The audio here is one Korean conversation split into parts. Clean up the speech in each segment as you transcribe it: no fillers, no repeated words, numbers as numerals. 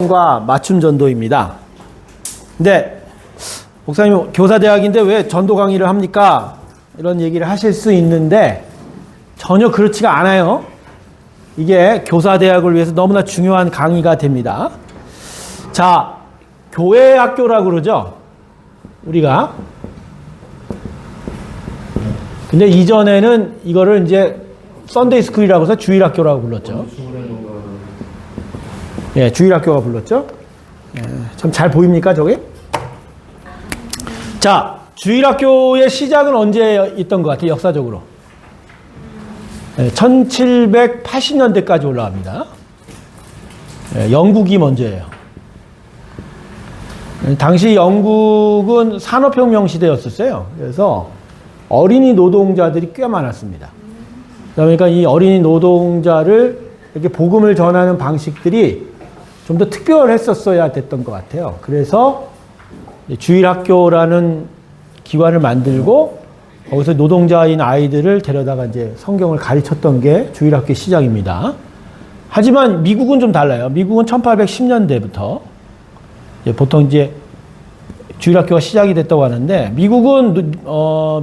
과 맞춤 전도입니다. 근데 목사님 교사대학인데 왜 전도 강의를 합니까? 이런 얘기를 하실 수 있는데 전혀 그렇지가 않아요. 이게 교사대학을 위해서 너무나 중요한 강의가 됩니다. 자, 교회 학교라고 그러죠? 우리가. 근데 이전에는 이거를 이제 썬데이 스쿨이라고 해서 주일학교라고 불렀죠. 예, 주일학교가 불렀죠. 예, 참 잘 보입니까, 저게? 자, 주일학교의 시작은 언제 있던 것 같아요, 역사적으로? 예, 1780년대까지 올라갑니다. 예, 영국이 먼저예요. 예, 당시 영국은 산업혁명 시대였었어요. 그래서 어린이 노동자들이 꽤 많았습니다. 그러니까 이 어린이 노동자를 이렇게 복음을 전하는 방식들이 좀 더 특별했었어야 됐던 것 같아요. 그래서 주일학교라는 기관을 만들고 거기서 노동자인 아이들을 데려다가 이제 성경을 가르쳤던 게 주일학교 시작입니다. 하지만 미국은 좀 달라요. 미국은 1810년대부터 보통 이제 주일학교가 시작이 됐다고 하는데 미국은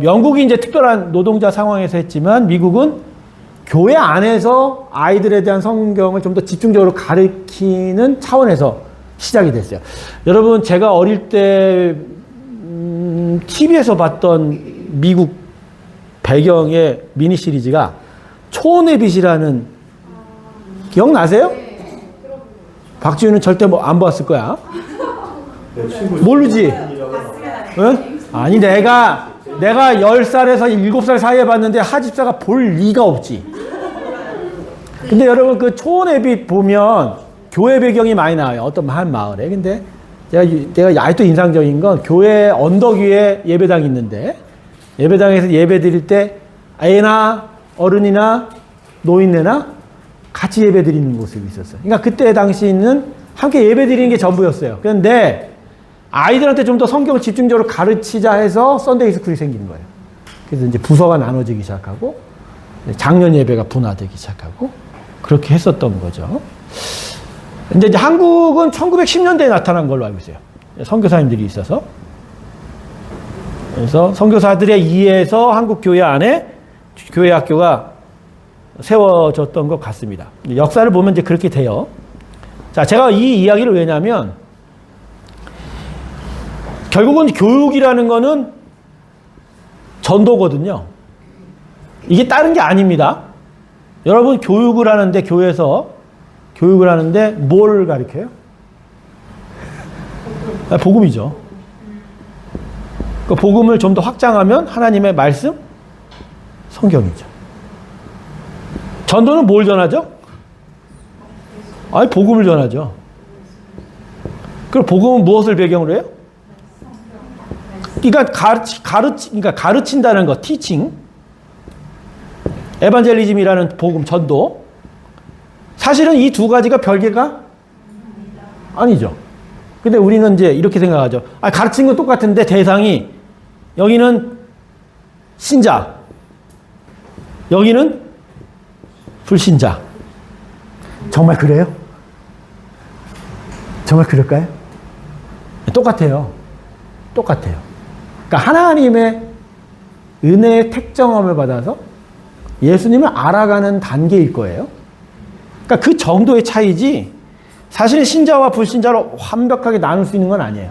영국이 이제 특별한 노동자 상황에서 했지만 미국은 교회 안에서 아이들에 대한 성경을 좀 더 집중적으로 가르치는 차원에서 시작이 됐어요. 여러분, 제가 어릴 때 TV에서 봤던 미국 배경의 미니 시리즈가 초원의 빛이라는 기억나세요? 박지훈은 절대 안 봤을 거야. 모르지? 응? 아니, 내가 10살에서 7살 사이에 봤는데 하집사가 볼 리가 없지. 근데 여러분 그 초원의 빛 보면 교회 배경이 많이 나와요. 어떤 한 마을에. 근데 제가 아직도 인상적인 건 교회 언덕 위에 예배당이 있는데 예배당에서 예배 드릴 때 애나 어른이나 노인네나 같이 예배 드리는 모습이 있었어요. 그러니까 그때 당시에는 함께 예배 드리는 게 전부였어요. 그런데 아이들한테 좀 더 성경을 집중적으로 가르치자 해서 썬데이 스쿨이 생기는 거예요. 그래서 이제 부서가 나눠지기 시작하고 작년 예배가 분화되기 시작하고 그렇게 했었던 거죠. 근데 이제 한국은 1910년대에 나타난 걸로 알고 있어요. 선교사님들이 있어서. 그래서 선교사들에 의해서 한국 교회 안에 교회 학교가 세워졌던 것 같습니다. 역사를 보면 이제 그렇게 돼요. 자, 제가 이 이야기를 왜냐면 결국은 교육이라는 거는 전도거든요. 이게 다른 게 아닙니다. 여러분 교육을 하는데 교회에서 교육을 하는데 뭘 가르쳐요? 복음이죠. 그 복음을 좀 더 확장하면 하나님의 말씀, 성경이죠. 전도는 뭘 전하죠? 아니, 복음을 전하죠. 그럼 복음은 무엇을 배경으로 해요? 그러니까 가르친다는 거, 티칭. 에반젤리즘이라는 복음, 전도. 사실은 이 두 가지가 별개가 아니죠. 근데 우리는 이제 이렇게 생각하죠. 아, 가르치는 건 똑같은데 대상이 여기는 신자, 여기는 불신자. 정말 그래요? 정말 그럴까요? 똑같아요. 똑같아요. 그러니까 하나님의 은혜의 택정함을 받아서 예수님을 알아가는 단계일 거예요. 그러니까 그 정도의 차이지 사실은 신자와 불신자로 완벽하게 나눌 수 있는 건 아니에요.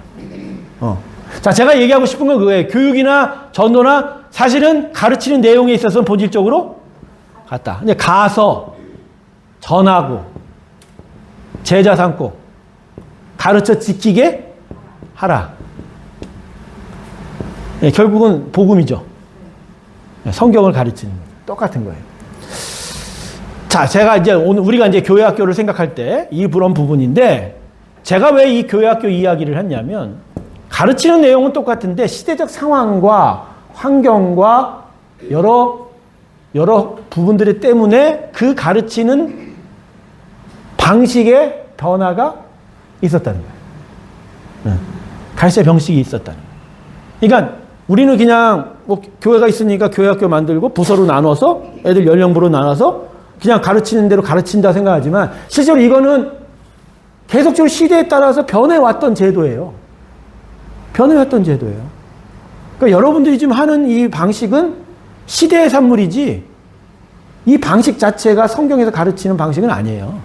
자, 제가 얘기하고 싶은 건 그거예요. 교육이나 전도나 사실은 가르치는 내용에 있어서는 본질적으로 같다. 근데 가서 전하고 제자 삼고 가르쳐 지키게 하라. 네, 결국은 복음이죠. 성경을 가르치는 거. 똑같은 거예요. 자, 제가 이제 오늘 우리가 이제 교회 학교를 생각할 때 그런 부분인데 제가 왜 이 교회 학교 이야기를 했냐면 가르치는 내용은 똑같은데 시대적 상황과 환경과 여러 부분들 때문에 그 가르치는 방식의 변화가 있었다는 거예요. 가르치의 방식이 있었다는 거예요. 그러니까 우리는 그냥 뭐 교회가 있으니까 교회 학교 만들고 부서로 나눠서 애들 연령부로 나눠서 그냥 가르치는 대로 가르친다 생각하지만 실제로 이거는 계속적으로 시대에 따라서 변해왔던 제도예요. 변해왔던 제도예요. 그러니까 여러분들이 지금 하는 이 방식은 시대의 산물이지 이 방식 자체가 성경에서 가르치는 방식은 아니에요.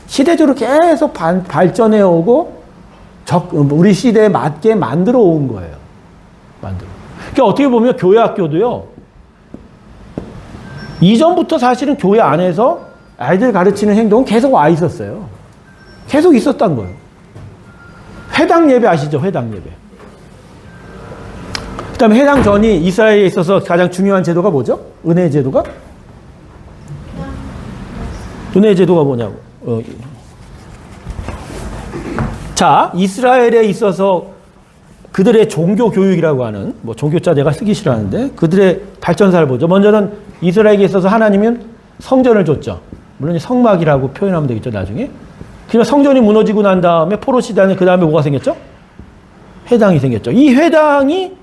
시대적으로 계속 발전해 오고 우리 시대에 맞게 만들어 온 거예요. 그러니까 어떻게 보면 교회 학교도요. 이전부터 사실은 교회 안에서 아이들 가르치는 행동은 계속 와 있었어요. 계속 있었던 거예요. 회당 예배 아시죠? 회당 예배. 그 다음에 회당 전이 이스라엘에 있어서 가장 중요한 제도가 뭐죠? 은혜 제도가? 은혜 제도가 뭐냐고. 자, 이스라엘에 있어서 그들의 종교 교육이라고 하는, 뭐 종교자 내가 쓰기 싫어하는데, 그들의 발전사를 보죠. 먼저는 이스라엘에 있어서 하나님은 성전을 줬죠. 물론 성막이라고 표현하면 되겠죠, 나중에. 그래서 성전이 무너지고 난 다음에 포로 시대는 그 다음에 뭐가 생겼죠? 회당이 생겼죠. 이 회당이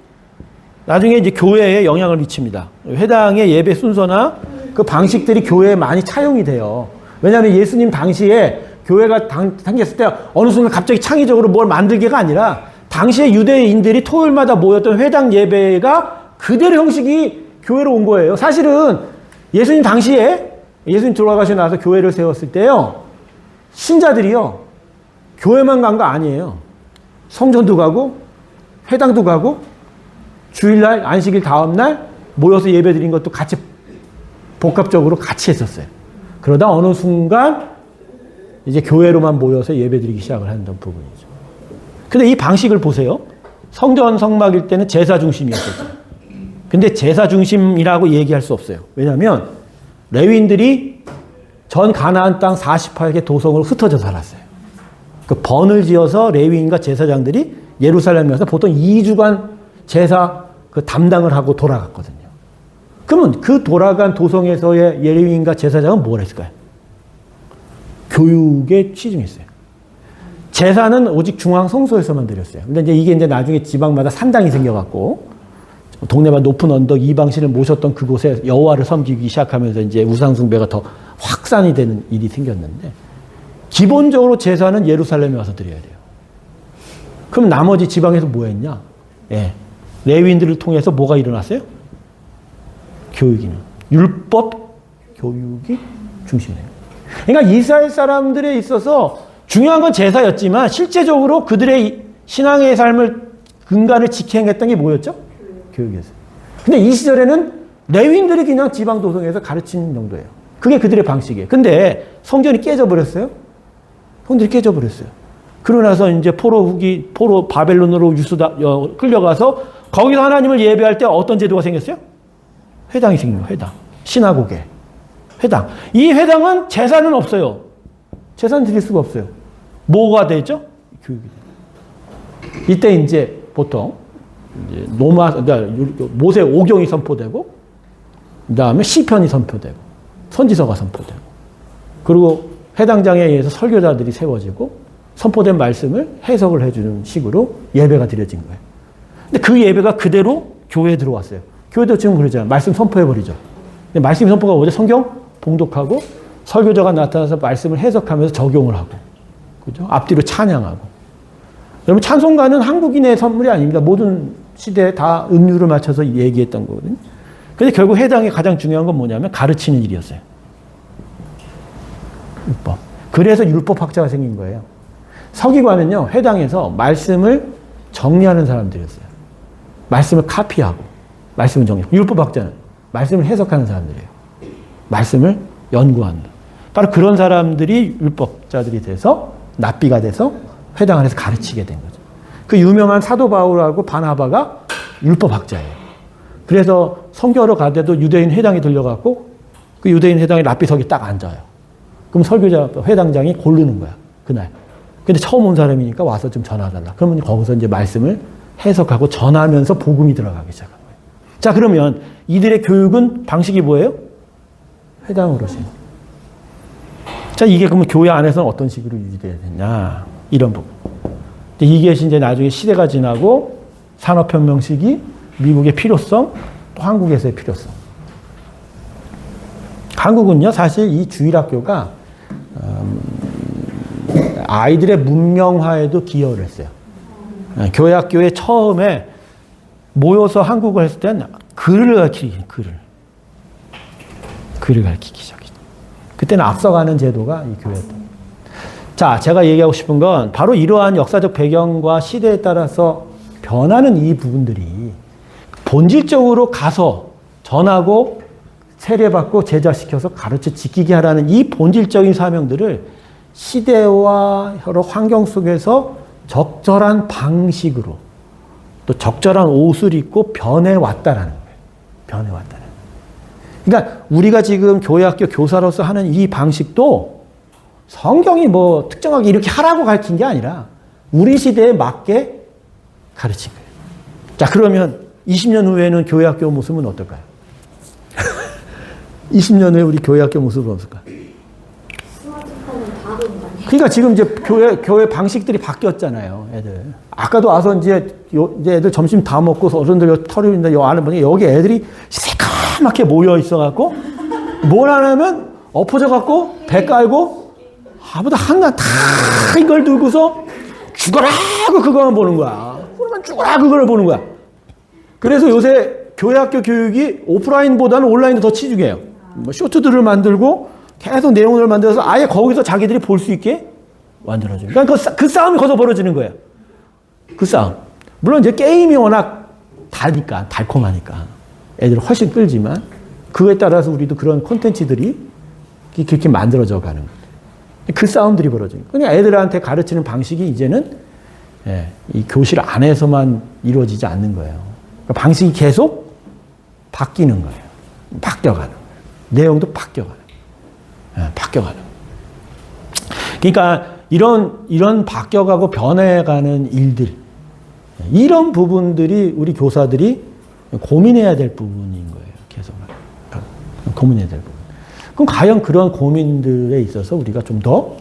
나중에 이제 교회에 영향을 미칩니다. 회당의 예배 순서나 그 방식들이 교회에 많이 차용이 돼요. 왜냐하면 예수님 당시에 교회가 생겼을 때 어느 순간 갑자기 창의적으로 뭘 만들기가 아니라 당시에 유대인들이 토요일마다 모였던 회당 예배가 그대로 형식이 교회로 온 거예요. 사실은 예수님 당시에 예수님 돌아가시고 나서 교회를 세웠을 때요. 신자들이요. 교회만 간 거 아니에요. 성전도 가고 회당도 가고 주일날 안식일 다음날 모여서 예배 드린 것도 같이 복합적으로 같이 했었어요. 그러다 어느 순간 이제 교회로만 모여서 예배 드리기 시작을 한다는 부분이죠. 근데 이 방식을 보세요. 성전 성막일 때는 제사 중심이었었죠. 근데 제사 중심이라고 얘기할 수 없어요. 왜냐하면 레위인들이 전 가나안 땅 48개 도성으로 흩어져 살았어요. 그 번을 지어서 레위인과 제사장들이 예루살렘에 와서 보통 2주간 제사 그 담당을 하고 돌아갔거든요. 그러면 그 돌아간 도성에서의 레위인과 제사장은 뭘 했을까요? 교육에 치중했어요. 제사는 오직 중앙 성소에서만 드렸어요. 근데 이제 이게 나중에 지방마다 산당이 생겨갖고 동네마다 높은 언덕 이방신을 모셨던 그곳에 여호와를 섬기기 시작하면서 이제 우상숭배가 더 확산이 되는 일이 생겼는데 기본적으로 제사는 예루살렘에 와서 드려야 돼요. 그럼 나머지 지방에서 뭐 했냐? 예. 레위인들을 통해서 뭐가 일어났어요? 교육이는. 율법 교육이 중심이에요. 그러니까 이스라엘 사람들에 있어서 중요한 건 제사였지만 실제적으로 그들의 신앙의 삶을 근간을 지켜냈던 게 뭐였죠? 교육이었어요. 근데 이 시절에는 레위인들이 그냥 지방 도성에서 가르치는 정도예요. 그게 그들의 방식이에요. 근데 성전이 깨져버렸어요. 성전이 깨져버렸어요. 그러고 나서 이제 포로 바벨론으로 끌려가서 거기서 하나님을 예배할 때 어떤 제도가 생겼어요? 회당이 생긴 거예요. 회당. 시나고게. 회당. 이 회당은 제사는 없어요. 제사는 드릴 수가 없어요. 뭐가 되죠? 교육이. 이때 이제 보통 이제 모세 오경이 선포되고, 그 다음에 시편이 선포되고, 선지서가 선포되고, 그리고 회당장에 의해서 설교자들이 세워지고, 선포된 말씀을 해석을 해주는 식으로 예배가 드려진 거예요. 근데 그 예배가 그대로 교회에 들어왔어요. 교회도 지금 그러잖아요. 말씀 선포해버리죠. 근데 말씀 선포가 뭐죠? 성경 봉독하고, 설교자가 나타나서 말씀을 해석하면서 적용을 하고, 그죠? 앞뒤로 찬양하고. 여러분, 찬송가는 한국인의 선물이 아닙니다. 모든 시대에 다 음률을 맞춰서 얘기했던 거거든요. 근데 결국 회당의 가장 중요한 건 뭐냐면 가르치는 일이었어요. 율법. 그래서 율법학자가 생긴 거예요. 서기관은요, 회당에서 말씀을 정리하는 사람들이었어요. 말씀을 카피하고, 말씀을 정리하고. 율법학자는 말씀을 해석하는 사람들이에요. 말씀을 연구한다. 바로 그런 사람들이 율법자들이 돼서, 납비가 돼서 회당 안에서 가르치게 된 거죠. 그 유명한 사도 바울하고 바나바가 율법학자예요. 그래서 선교하러 가대도 유대인 회당에 들려갖고 그 유대인 회당에 랍비석이 딱 앉아요. 그럼 설교자 회당장이 고르는 거야, 그날. 근데 처음 온 사람이니까 와서 좀 전하달라. 그러면 거기서 이제 말씀을 해석하고 전하면서 복음이 들어가기 시작한 거예요. 자, 그러면 이들의 교육은 방식이 뭐예요? 회당으로서. 자, 이게 그러면 교회 안에서는 어떤 식으로 유지돼야 되냐? 이런 부분. 이게 이제 나중에 시대가 지나고 산업혁명 시기, 미국의 필요성, 또 한국에서의 필요성. 한국은요, 사실 이 주일학교가 아이들의 문명화에도 기여를 했어요. 교회학교에 처음에 모여서 한국어 했을 때는 글을 가르치기, 글을 가르치기 시작했죠. 그때는 앞서가는 제도가 이 교회였다. 자, 제가 얘기하고 싶은 건 바로 이러한 역사적 배경과 시대에 따라서 변하는 이 부분들이 본질적으로 가서 전하고 세례받고 제자시켜서 가르쳐 지키게 하라는 이 본질적인 사명들을 시대와 여러 환경 속에서 적절한 방식으로 또 적절한 옷을 입고 변해왔다라는 거예요. 변해왔다는. 그러니까 우리가 지금 교회학교 교사로서 하는 이 방식도 성경이 뭐 특정하게 이렇게 하라고 가르친 게 아니라 우리 시대에 맞게 가르친 거예요. 자, 그러면 20년 후에는 교회학교 모습은 어떨까요? 20년 후에 우리 교회학교 모습은 어떨까요? 그러니까 지금 이제 교회 방식들이 바뀌었잖아요, 애들. 아까도 와서 이제 애들 점심 다 먹고 어른들 털이 있는데 요 안에 보니 여기 애들이 새까맣게 모여 있어갖고 뭘 하냐면 엎어져갖고 배 깔고 아무도 하나 다 이걸 들고서 죽어라! 그 그거만 보는 거야. 그러면 죽어라! 그걸 보는 거야. 그래서 요새 교회학교 교육이 오프라인보다는 온라인도 더 치중해요. 뭐 쇼트들을 만들고 계속 내용을 만들어서 아예 거기서 자기들이 볼 수 있게 만들어줘요. 그러니까 그 싸움이 거기서 벌어지는 거예요. 그 싸움. 물론 이제 게임이 워낙 달콤하니까 애들 훨씬 끌지만 그거에 따라서 우리도 그런 콘텐츠들이 그렇게 만들어져 가는 거예요. 그 싸움들이 벌어져요. 그러니까 애들한테 가르치는 방식이 이제는 이 교실 안에서만 이루어지지 않는 거예요. 그러니까 방식이 계속 바뀌는 거예요. 바뀌어가는 거예요. 내용도 바뀌어가는 거예요. 바뀌어가는 거예요. 그러니까 이런 바뀌어가고 변해가는 일들, 이런 부분들이 우리 교사들이 고민해야 될 부분인 거예요. 계속 고민해야 될 부분. 그럼 과연 그런 고민들에 있어서 우리가 좀 더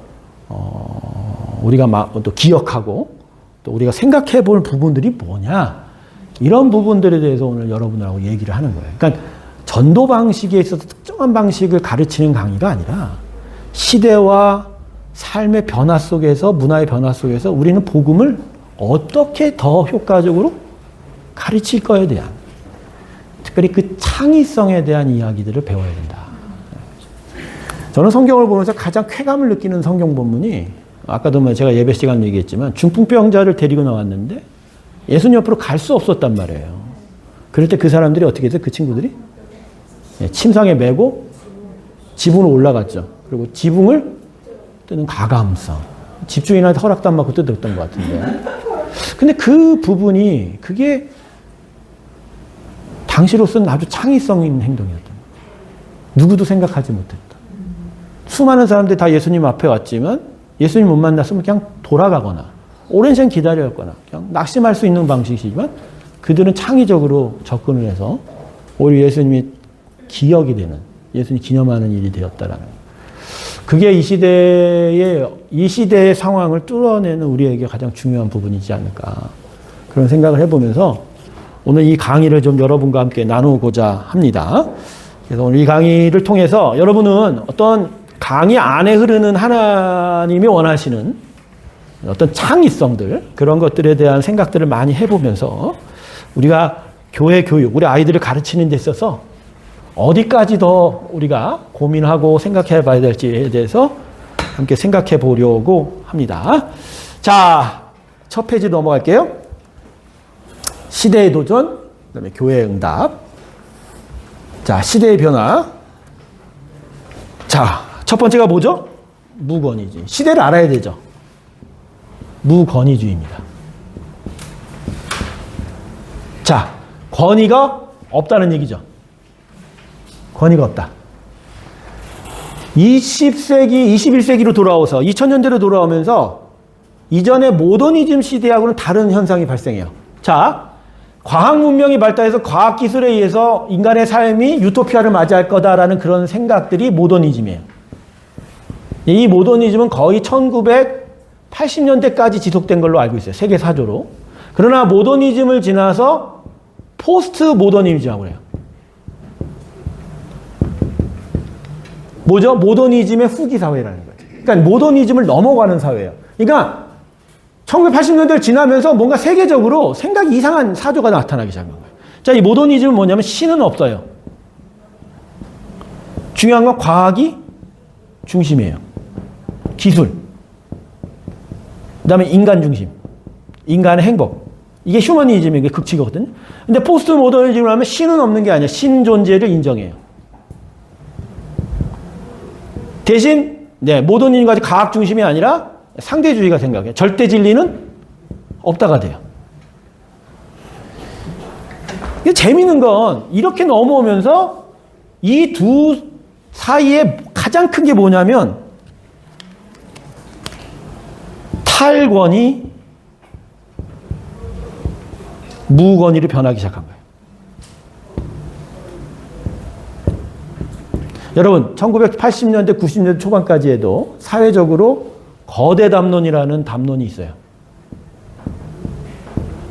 우리가 또 기억하고 또 우리가 생각해 볼 부분들이 뭐냐, 이런 부분들에 대해서 오늘 여러분들하고 얘기를 하는 거예요. 그러니까 전도 방식에 있어서 특정한 방식을 가르치는 강의가 아니라 시대와 삶의 변화 속에서, 문화의 변화 속에서 우리는 복음을 어떻게 더 효과적으로 가르칠 거에 대한, 특별히 그 창의성에 대한 이야기들을 배워야 된다. 저는 성경을 보면서 가장 쾌감을 느끼는 성경 본문이, 아까도 제가 예배 시간 얘기했지만 중풍병자를 데리고 나왔는데 예수님 옆으로 갈 수 없었단 말이에요. 그럴 때 그 사람들이 어떻게 했어요? 그 친구들이 침상에 메고 지붕으로 올라갔죠. 그리고 지붕을 뜨는 가감성. 집주인한테 허락도 안 받고 뜯었던 것 같은데. 근데 그 부분이, 그게 당시로서는 아주 창의성 있는 행동이었던 거예요. 누구도 생각하지 못했다. 수많은 사람들이 다 예수님 앞에 왔지만 예수님 못 만났으면 그냥 돌아가거나 오랜 시간 기다렸거나 그냥 낙심할 수 있는 방식이지만 그들은 창의적으로 접근을 해서 오히려 예수님이 기억이 되는, 예수님 기념하는 일이 되었다라는 거예요. 그게 이 시대의 상황을 뚫어내는 우리에게 가장 중요한 부분이지 않을까, 그런 생각을 해보면서 오늘 이 강의를 좀 여러분과 함께 나누고자 합니다. 그래서 오늘 이 강의를 통해서 여러분은 어떤 강의 안에 흐르는 하나님이 원하시는 어떤 창의성들, 그런 것들에 대한 생각들을 많이 해보면서 우리가 교회 교육, 우리 아이들을 가르치는 데 있어서 어디까지 더 우리가 고민하고 생각해 봐야 될지에 대해서 함께 생각해 보려고 합니다. 자, 첫 페이지 넘어갈게요. 시대의 도전, 그다음에 교회의 응답. 자, 시대의 변화. 자, 첫 번째가 뭐죠? 무권위주의. 시대를 알아야 되죠. 무권위주의입니다. 자, 권위가 없다는 얘기죠. 권위가 없다. 20세기, 21세기로 돌아와서 2000년대로 돌아오면서 이전의 모더니즘 시대하고는 다른 현상이 발생해요. 자, 과학 문명이 발달해서 과학 기술에 의해서 인간의 삶이 유토피아를 맞이할 거다라는 그런 생각들이 모더니즘이에요. 이 모더니즘은 거의 1980년대까지 지속된 걸로 알고 있어요. 세계 사조로. 그러나 모더니즘을 지나서 포스트 모더니즘이라고 해요. 뭐죠? 모더니즘의 후기 사회라는 거죠. 그러니까 모더니즘을 넘어가는 사회예요. 그러니까 1980년대를 지나면서 뭔가 세계적으로 생각이 이상한 사조가 나타나기 시작한 거예요. 자, 이 모더니즘은 뭐냐면 신은 없어요. 중요한 건 과학이 중심이에요. 기술. 그 다음에 인간 중심. 인간의 행복. 이게 휴머니즘의 극치거든요. 근데 포스트 모더니즘을 하면 신은 없는 게 아니야. 신 존재를 인정해요. 대신, 네, 모더니즘까지 과학 중심이 아니라 상대주의가 생각해요. 절대 진리는 없다가 돼요. 이게 재미있는 건 이렇게 넘어오면서 이 두 사이에 가장 큰 게 뭐냐면 탈권위, 무권위로 변하기 시작한 거예요. 여러분 1980년대 90년대 초반까지 해도 사회적으로 거대 담론이라는 담론이 있어요.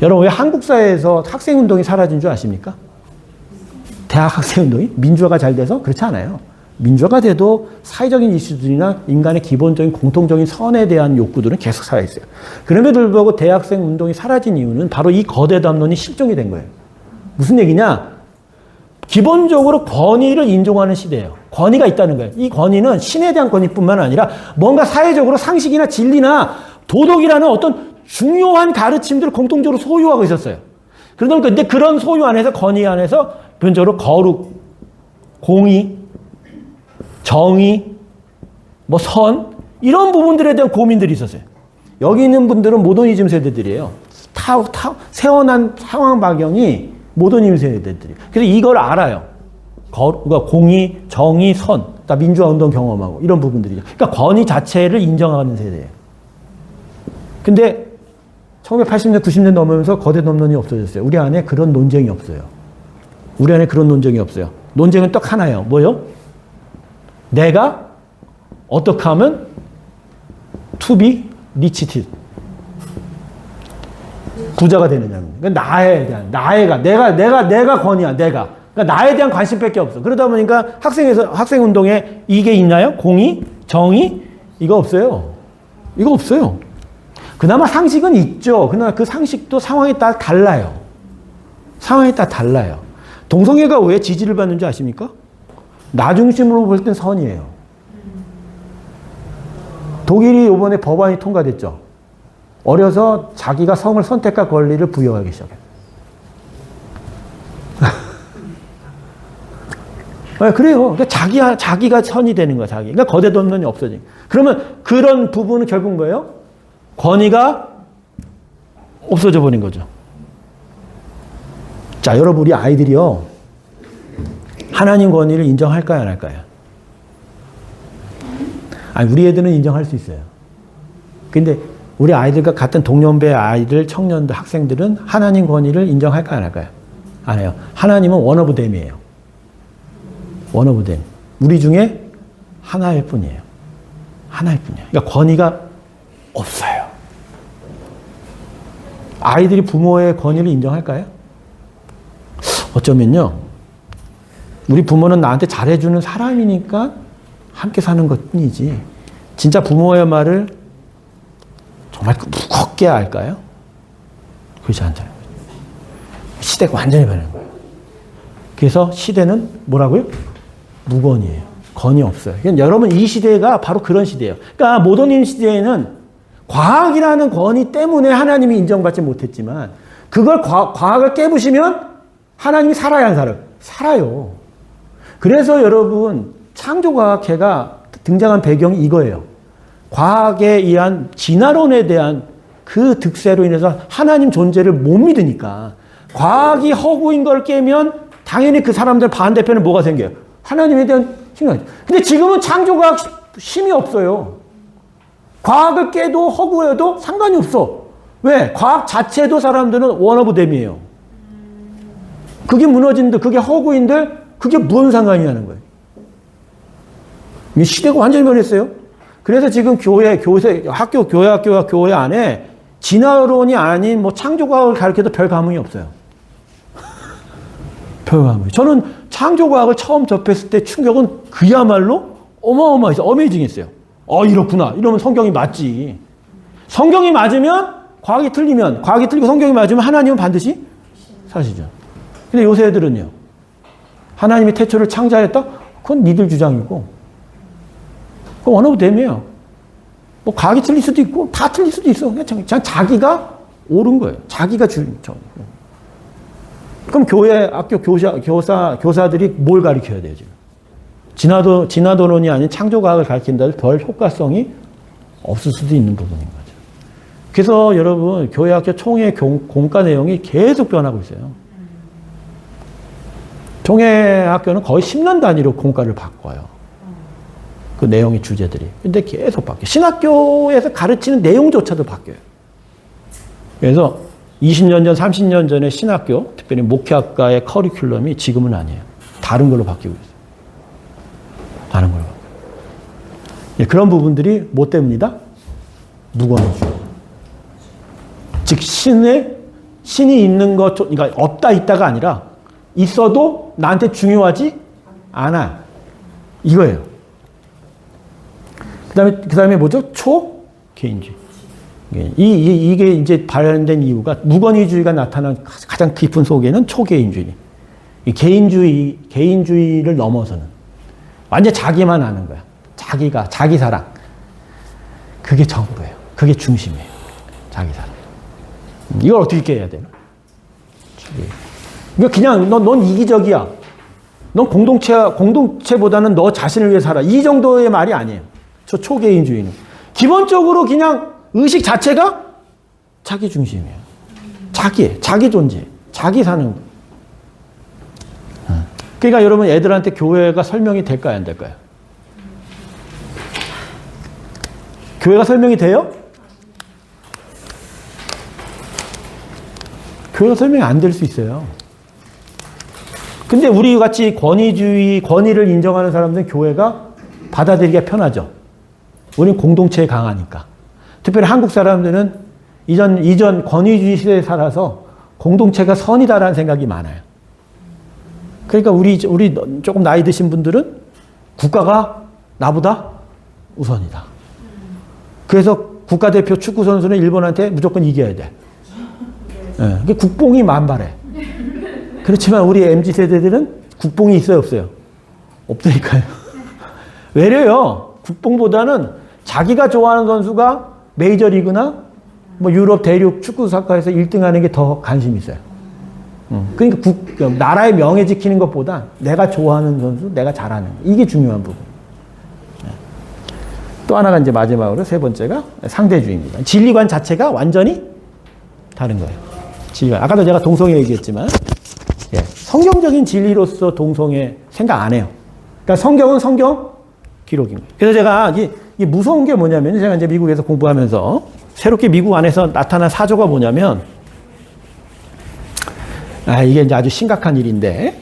여러분 왜 한국 사회에서 학생운동이 사라진 줄 아십니까? 대학 학생운동이? 민주화가 잘 돼서? 그렇지 않아요. 민주화가 돼도 사회적인 이슈들이나 인간의 기본적인 공통적인 선에 대한 욕구들은 계속 살아있어요. 그럼에도 불구하고 대학생 운동이 사라진 이유는 바로 이 거대 담론이 실종이 된 거예요. 무슨 얘기냐? 기본적으로 권위를 인정하는 시대예요. 권위가 있다는 거예요. 이 권위는 신에 대한 권위뿐만 아니라 뭔가 사회적으로 상식이나 진리나 도덕이라는 어떤 중요한 가르침들을 공통적으로 소유하고 있었어요. 그러다 보니까 근데 그런 소유 안에서 권위 안에서 기본적으로 거룩, 공의, 정의, 뭐 선 이런 부분들에 대한 고민들이 있었어요. 여기 있는 분들은 모더니즘 세대들이에요. 세워난 상황 박영이 모더니즘 세대들이에요. 그래서 이걸 알아요. 그러니까 공의, 정의, 선, 민주화 운동 경험하고 이런 부분들이죠. 그러니까 권위 자체를 인정하는 세대예요. 근데 1980년, 90년 넘으면서 거대 담론이 없어졌어요. 우리 안에 그런 논쟁이 없어요. 우리 안에 그런 논쟁이 없어요. 논쟁은 딱 하나예요. 뭐요? 내가 어떻게 하면 to be rich 부자가 되느냐는 거예요. 그러니까 나에 대한 내가 권위야. 내가 그러니까 나에 대한 관심밖에 없어. 그러다 보니까 학생 운동에 이게 있나요? 공의, 정의 이거 없어요. 이거 없어요. 그나마 상식은 있죠. 그러나 그 상식도 상황에 따라 달라요. 상황에 따라 달라요. 동성애가 왜 지지를 받는 줄 아십니까? 나 중심으로 볼 땐 선이에요. 독일이 이번에 법안이 통과됐죠. 어려서 자기가 성을 선택할 권리를 부여하기 시작해요. 그래요. 그러니까 자기가 선이 되는 거야, 자기. 그러니까 거대 담론이 없어진 거야. 그러면 그런 부분은 결국 뭐예요? 권위가 없어져 버린 거죠. 자, 여러분, 우리 아이들이요. 하나님 권위를 인정할까요, 안 할까요? 아니, 우리 애들은 인정할 수 있어요. 근데 우리 아이들과 같은 동년배 아이들, 청년들, 학생들은 하나님 권위를 인정할까요, 안 할까요? 안 해요. 하나님은 one of them이에요. one of them. 우리 중에 하나일 뿐이에요. 하나일 뿐이에요. 그러니까 권위가 없어요. 아이들이 부모의 권위를 인정할까요? 어쩌면요. 우리 부모는 나한테 잘해주는 사람이니까 함께 사는 것 뿐이지. 진짜 부모의 말을 정말 무겁게 할까요? 그렇지 않잖아요. 시대가 완전히 변한 거예요. 그래서 시대는 뭐라고요? 무권위예요. 권위 없어요. 그러니까 여러분 이 시대가 바로 그런 시대예요. 그러니까 모더니즘 시대에는 과학이라는 권위 때문에 하나님이 인정받지 못했지만 그걸 과학을 깨부시면 하나님이 살아야 하는 사람. 살아요. 그래서 여러분 창조과학회가 등장한 배경이 이거예요. 과학에 의한 진화론에 대한 그 득세로 인해서 하나님 존재를 못 믿으니까 과학이 허구인 걸 깨면 당연히 그 사람들 반대편은 뭐가 생겨요? 하나님에 대한 신앙이죠. 근데 지금은 창조과학 힘이 없어요. 과학을 깨도 허구해도 상관이 없어. 왜? 과학 자체도 사람들은 one of them이에요. 그게 무너진들, 그게 허구인들, 그게 무슨 상관이냐는 거예요. 이 시대가 완전히 변했어요. 그래서 지금 교회 안에 진화론이 아닌 뭐 창조과학을 가르쳐도 별 감흥이 없어요. 별 감흥이. 저는 창조과학을 처음 접했을 때 충격은 그야말로 어마어마했어요. 어메이징했어요. 이렇구나. 이러면 성경이 맞지. 성경이 맞으면 과학이 틀리면 과학이 틀리고 성경이 맞으면 하나님은 반드시 사시죠. 근데 요새 애들은요. 하나님이 태초를 창조했다? 그건 니들 주장이고. 그건 one of them이에요. 뭐 과학이 틀릴 수도 있고 다 틀릴 수도 있어. 그냥 자기가 옳은 거예요. 자기가 그럼 교회, 학교 교사들이 뭘 가르쳐야 돼요, 지금? 진화론이 아닌 창조과학을 가르친다면 별 효과성이 없을 수도 있는 부분인 거죠. 그래서 여러분, 교회학교 총회 공과 내용이 계속 변하고 있어요. 총회학교는 거의 10년 단위로 공과를 바꿔요. 그 내용의 주제들이. 근데 계속 바뀌어요. 신학교에서 가르치는 내용조차도 바뀌어요. 그래서 20년 전, 30년 전에 신학교, 특별히 목회학과의 커리큘럼이 지금은 아니에요. 다른 걸로 바뀌고 있어요. 다른 걸로. 그런 부분들이 뭐 때문이다? 무관이죠. 즉, 신이 있는 것, 그러니까 없다 있다가 아니라 있어도 나한테 중요하지 않아. 이거예요. 그 다음에 뭐죠? 초개인주의. 이게 이제 발현된 이유가 무건의주의가 나타난 가장 깊은 속에는 초개인주의. 이 개인주의를 넘어서는 완전 자기만 아는 거야. 자기 사랑. 그게 전부예요. 그게 중심이에요. 자기 사랑. 이걸 어떻게 해야 돼요? 그러니까 그냥 넌 이기적이야. 넌 공동체보다는 너 자신을 위해 살아. 이 정도의 말이 아니에요. 저 초개인주의는. 기본적으로 그냥 의식 자체가 자기 중심이에요. 자기 존재, 자기 사는 거. 그러니까 여러분 애들한테 교회가 설명이 될까요, 안 될까요? 교회가 설명이 돼요? 교회가 설명이 안 될 수 있어요. 근데 우리 같이 권위를 인정하는 사람들은 교회가 받아들이기가 편하죠. 우리는 공동체에 강하니까. 특별히 한국 사람들은 이전 권위주의 시대에 살아서 공동체가 선이다라는 생각이 많아요. 그러니까 우리 조금 나이 드신 분들은 국가가 나보다 우선이다. 그래서 국가대표 축구 선수는 일본한테 무조건 이겨야 돼. 네, 그게 국뽕이 만발해. 그렇지만 우리 MZ세대들은 국뽕이 있어요, 없어요? 없다니까요. 외려요. 국뽕보다는 자기가 좋아하는 선수가 메이저리그나 뭐 유럽 대륙 축구 사카에서 1등 하는 게 더 관심이 있어요. 그러니까 나라의 명예 지키는 것보다 내가 좋아하는 선수, 내가 잘하는 이게 중요한 부분. 또 하나가 이제 마지막으로 세 번째가 상대주의입니다. 진리관 자체가 완전히 다른 거예요. 진리관. 아까도 제가 동성애 얘기했지만 성경적인 진리로서 동성애 생각 안 해요. 그러니까 성경은 성경 기록인 거예요. 그래서 제가 이게 무서운 게 뭐냐면 제가 이제 미국에서 공부하면서 새롭게 미국 안에서 나타난 사조가 뭐냐면 이게 이제 아주 심각한 일인데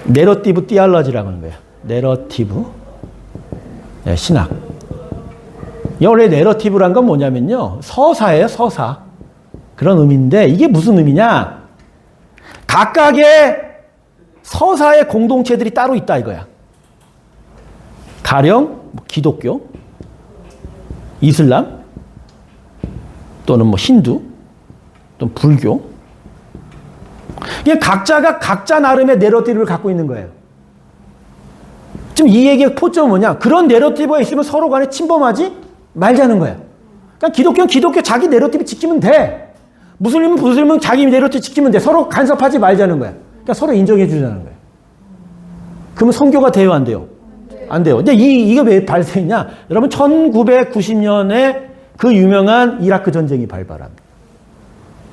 내러티브 티알러지라고 하는 거예요. 내러티브 신학. 원래 내러티브란 건 뭐냐면요. 서사예요, 서사. 그런 의미인데 이게 무슨 의미냐? 각각의 서사의 공동체들이 따로 있다 이거야. 가령 기독교, 이슬람, 또는 뭐 힌두, 또는 불교. 이게 각자가 각자 나름의 내러티브를 갖고 있는 거예요. 지금 이 얘기의 포점은 뭐냐? 그런 내러티브가 있으면 서로 간에 침범하지 말자는 거예요. 그러니까 기독교는 기독교 자기 내러티브 지키면 돼. 무슬림은 자기 내러티브 지키면 돼. 서로 간섭하지 말자는 거야. 그러니까 서로 인정해 주자는 거예요. 그러면 선교가 돼요, 안 돼요? 안 돼요. 근데 이게 왜 발생했냐? 여러분 1990년에 그 유명한 이라크 전쟁이 발발합니다.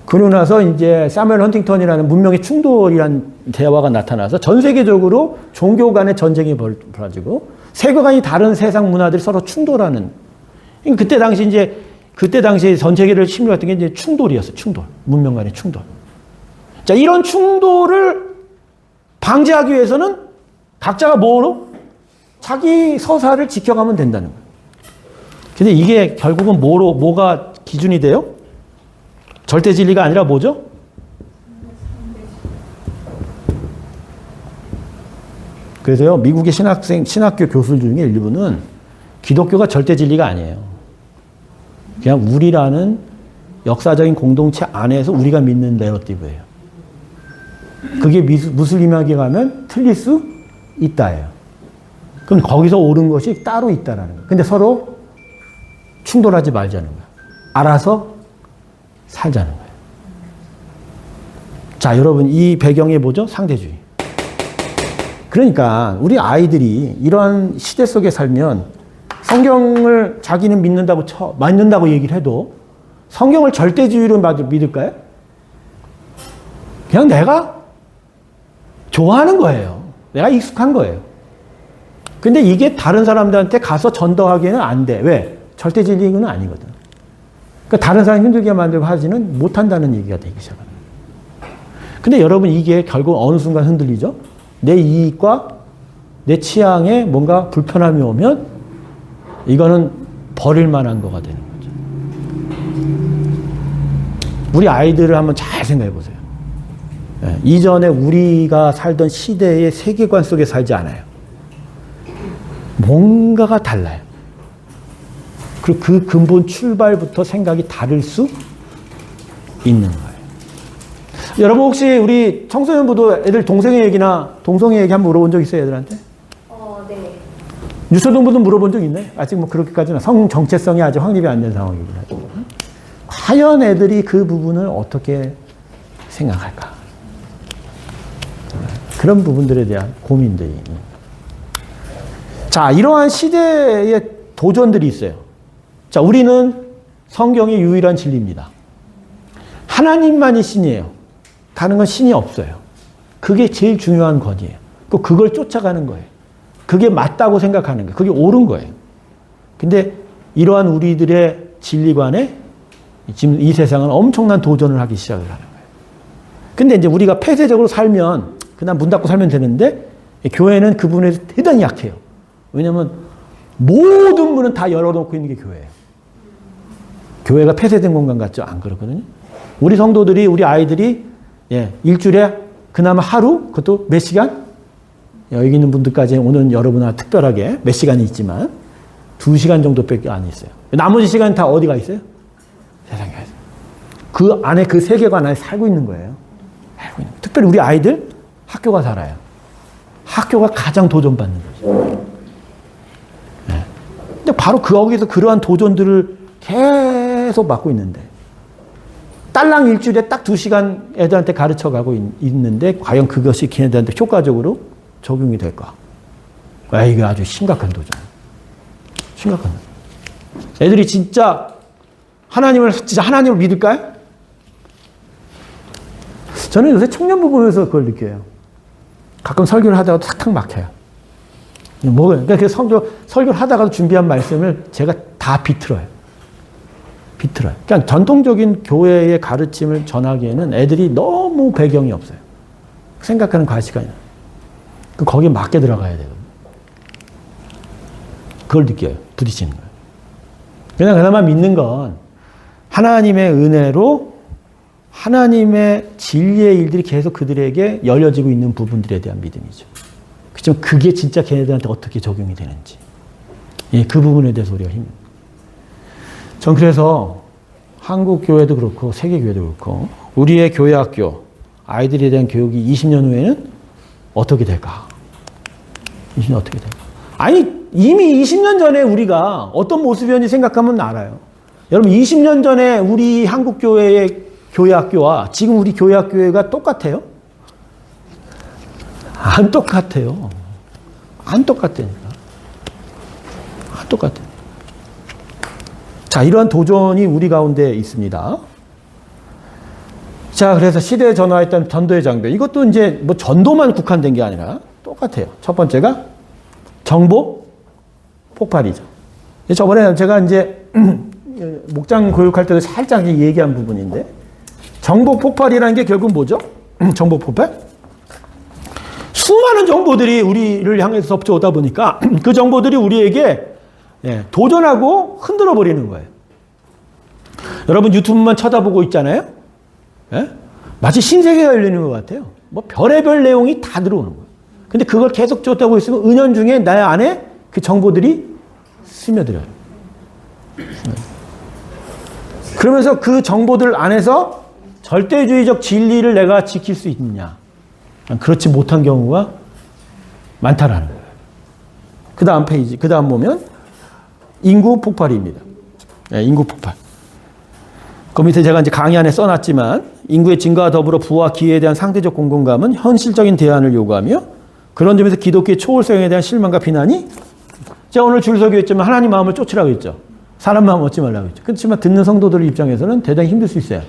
그러고 나서 이제 사무엘 헌팅턴이라는 문명의 충돌이라는 대화가 나타나서 전 세계적으로 종교 간의 전쟁이 벌어지고 세계관이 다른 세상 문화들이 서로 충돌하는. 그때 당시 전 세계를 침략했던 게 이제 충돌이었어요. 충돌. 문명 간의 충돌. 자, 이런 충돌을 방지하기 위해서는 각자가 뭐로? 자기 서사를 지켜가면 된다는 거예요. 근데 이게 결국은 뭐가 기준이 돼요? 절대 진리가 아니라 뭐죠? 그래서요, 미국의 신학교 교수들 중에 일부는 기독교가 절대 진리가 아니에요. 그냥 우리라는 역사적인 공동체 안에서 우리가 믿는 내러티브예요. 그게 무슬림에게 가면 틀릴 수 있다예요. 그럼 거기서 옳은 것이 따로 있다라는 거예요. 근데 서로 충돌하지 말자는 거예요. 알아서 살자는 거예요. 자, 여러분, 이 배경이 뭐죠? 상대주의. 그러니까 우리 아이들이 이러한 시대 속에 살면 성경을 자기는 믿는다고 얘기를 해도 성경을 절대주의로 믿을까요? 그냥 내가 좋아하는 거예요. 내가 익숙한 거예요. 근데 이게 다른 사람들한테 가서 전도하기에는 안 돼. 왜? 절대진리는 아니거든. 그러니까 다른 사람 힘들게 만들고 하지는 못한다는 얘기가 되기 시작합니다. 근데 여러분, 이게 결국 어느 순간 흔들리죠? 내 이익과 내 취향에 뭔가 불편함이 오면 이거는 버릴 만한 거가 되는 거죠. 우리 아이들을 한번 잘 생각해 보세요. 네, 이전에 우리가 살던 시대의 세계관 속에 살지 않아요. 뭔가가 달라요. 그리고 그 근본 출발부터 생각이 다를 수 있는 거예요. 여러분, 혹시 우리 청소년부도 애들 동성애 얘기나 동성애 얘기 한번 물어본 적 있어요, 애들한테? 네. 유초등부도 물어본 적 있나요? 아직 뭐 그렇게까지는 성 정체성이 아직 확립이 안 된 상황이긴 하죠. 과연 애들이 그 부분을 어떻게 생각할까? 그런 부분들에 대한 고민들이. 자, 이러한 시대의 도전들이 있어요. 자, 우리는 성경의 유일한 진리입니다. 하나님만이 신이에요. 다른 건 신이 없어요. 그게 제일 중요한 권위예요. 그걸 쫓아가는 거예요. 그게 맞다고 생각하는 거예요. 그게 옳은 거예요. 근데 이러한 우리들의 진리관에 지금 이 세상은 엄청난 도전을 하기 시작을 하는 거예요. 근데 이제 우리가 폐쇄적으로 살면 그냥 문 닫고 살면 되는데 교회는 그 부분에서 대단히 약해요. 왜냐하면 모든 문은 다 열어놓고 있는 게 교회예요. 교회가 폐쇄된 공간 같죠? 안 그렇거든요. 우리 성도들이, 우리 아이들이 일주일에 그나마 하루, 그것도 몇 시간? 여기 있는 분들까지 오늘 여러분과 특별하게 몇 시간이 있지만 2시간 정도밖에 안 있어요. 나머지 시간은 다 어디가 있어요? 세상에. 그 안에 그 세계관 안에 살고 있는 거예요. 특별히 우리 아이들 학교가 살아요. 학교가 가장 도전받는 거죠. 근데 바로 거기서 그러한 도전들을 계속 맡고 있는데 딸랑 일주일에 딱 2시간 애들한테 가르쳐 가고 있는데 과연 그것이 걔네들한테 효과적으로 적용이 될까? 이게 아주 심각한 도전. 심각한 도전. 애들이 진짜 하나님을 믿을까요? 저는 요새 청년부 보면서 그걸 느껴요. 가끔 설교를 하다가도 탁탁 막혀요. 그러니까 그 설교를 하다가도 준비한 말씀을 제가 다 비틀어요. 그냥 전통적인 교회의 가르침을 전하기에는 애들이 너무 배경이 없어요. 생각하는 가치관이. 거기에 맞게 들어가야 되거든요. 그걸 느껴요. 부딪히는 거예요. 그나마 믿는 건 하나님의 은혜로 하나님의 진리의 일들이 계속 그들에게 열려지고 있는 부분들에 대한 믿음이죠. 그렇지만 그게 진짜 걔네들한테 어떻게 적용이 되는지. 그 부분에 대해서 우리가 전 그래서 한국 교회도 그렇고 세계 교회도 그렇고 우리의 교회 학교 아이들에 대한 교육이 20년 후에는 어떻게 될까? 20년 어떻게 될까? 아니 이미 20년 전에 우리가 어떤 모습이었는지 생각하면 알아요. 여러분 20년 전에 우리 한국 교회의 교회 학교와 지금 우리 교회 학교가 똑같아요? 안 똑같아요. 안 똑같다니까. 안 똑같아. 자, 이러한 도전이 우리 가운데 있습니다. 자, 그래서 시대에 전화했던 전도의 장벽. 이것도 이제 뭐 전도만 국한된 게 아니라 똑같아요. 첫 번째가 정보 폭발이죠. 저번에 제가 이제 목장 교육할 때도 살짝 얘기한 부분인데 정보 폭발이라는 게 결국 뭐죠? 정보 폭발? 수많은 정보들이 우리를 향해서 덮쳐오다 보니까 그 정보들이 우리에게 도전하고 흔들어 버리는 거예요. 여러분 유튜브만 쳐다보고 있잖아요. 마치 신세계가 열리는 것 같아요. 뭐 별의별 내용이 다 들어오는 거예요. 근데 그걸 계속 쫓아보고 있으면 은연중에 내 안에 그 정보들이 스며들어요. 그러면서 그 정보들 안에서 절대주의적 진리를 내가 지킬 수 있느냐. 그렇지 못한 경우가 많다라는 거예요. 그 다음 페이지, 그 다음 보면 인구 폭발입니다. 네, 인구 폭발. 그 밑에 제가 이제 강의 안에 써놨지만 인구의 증가와 더불어 부와 기회에 대한 상대적 공공감은 현실적인 대안을 요구하며 그런 점에서 기독교의 초월성에 대한 실망과 비난이 제가 오늘 줄 서기로 했지만 하나님 마음을 쫓으라고 했죠. 사람 마음 얻지 말라고 했죠. 그렇지만 듣는 성도들 입장에서는 대단히 힘들 수 있어요.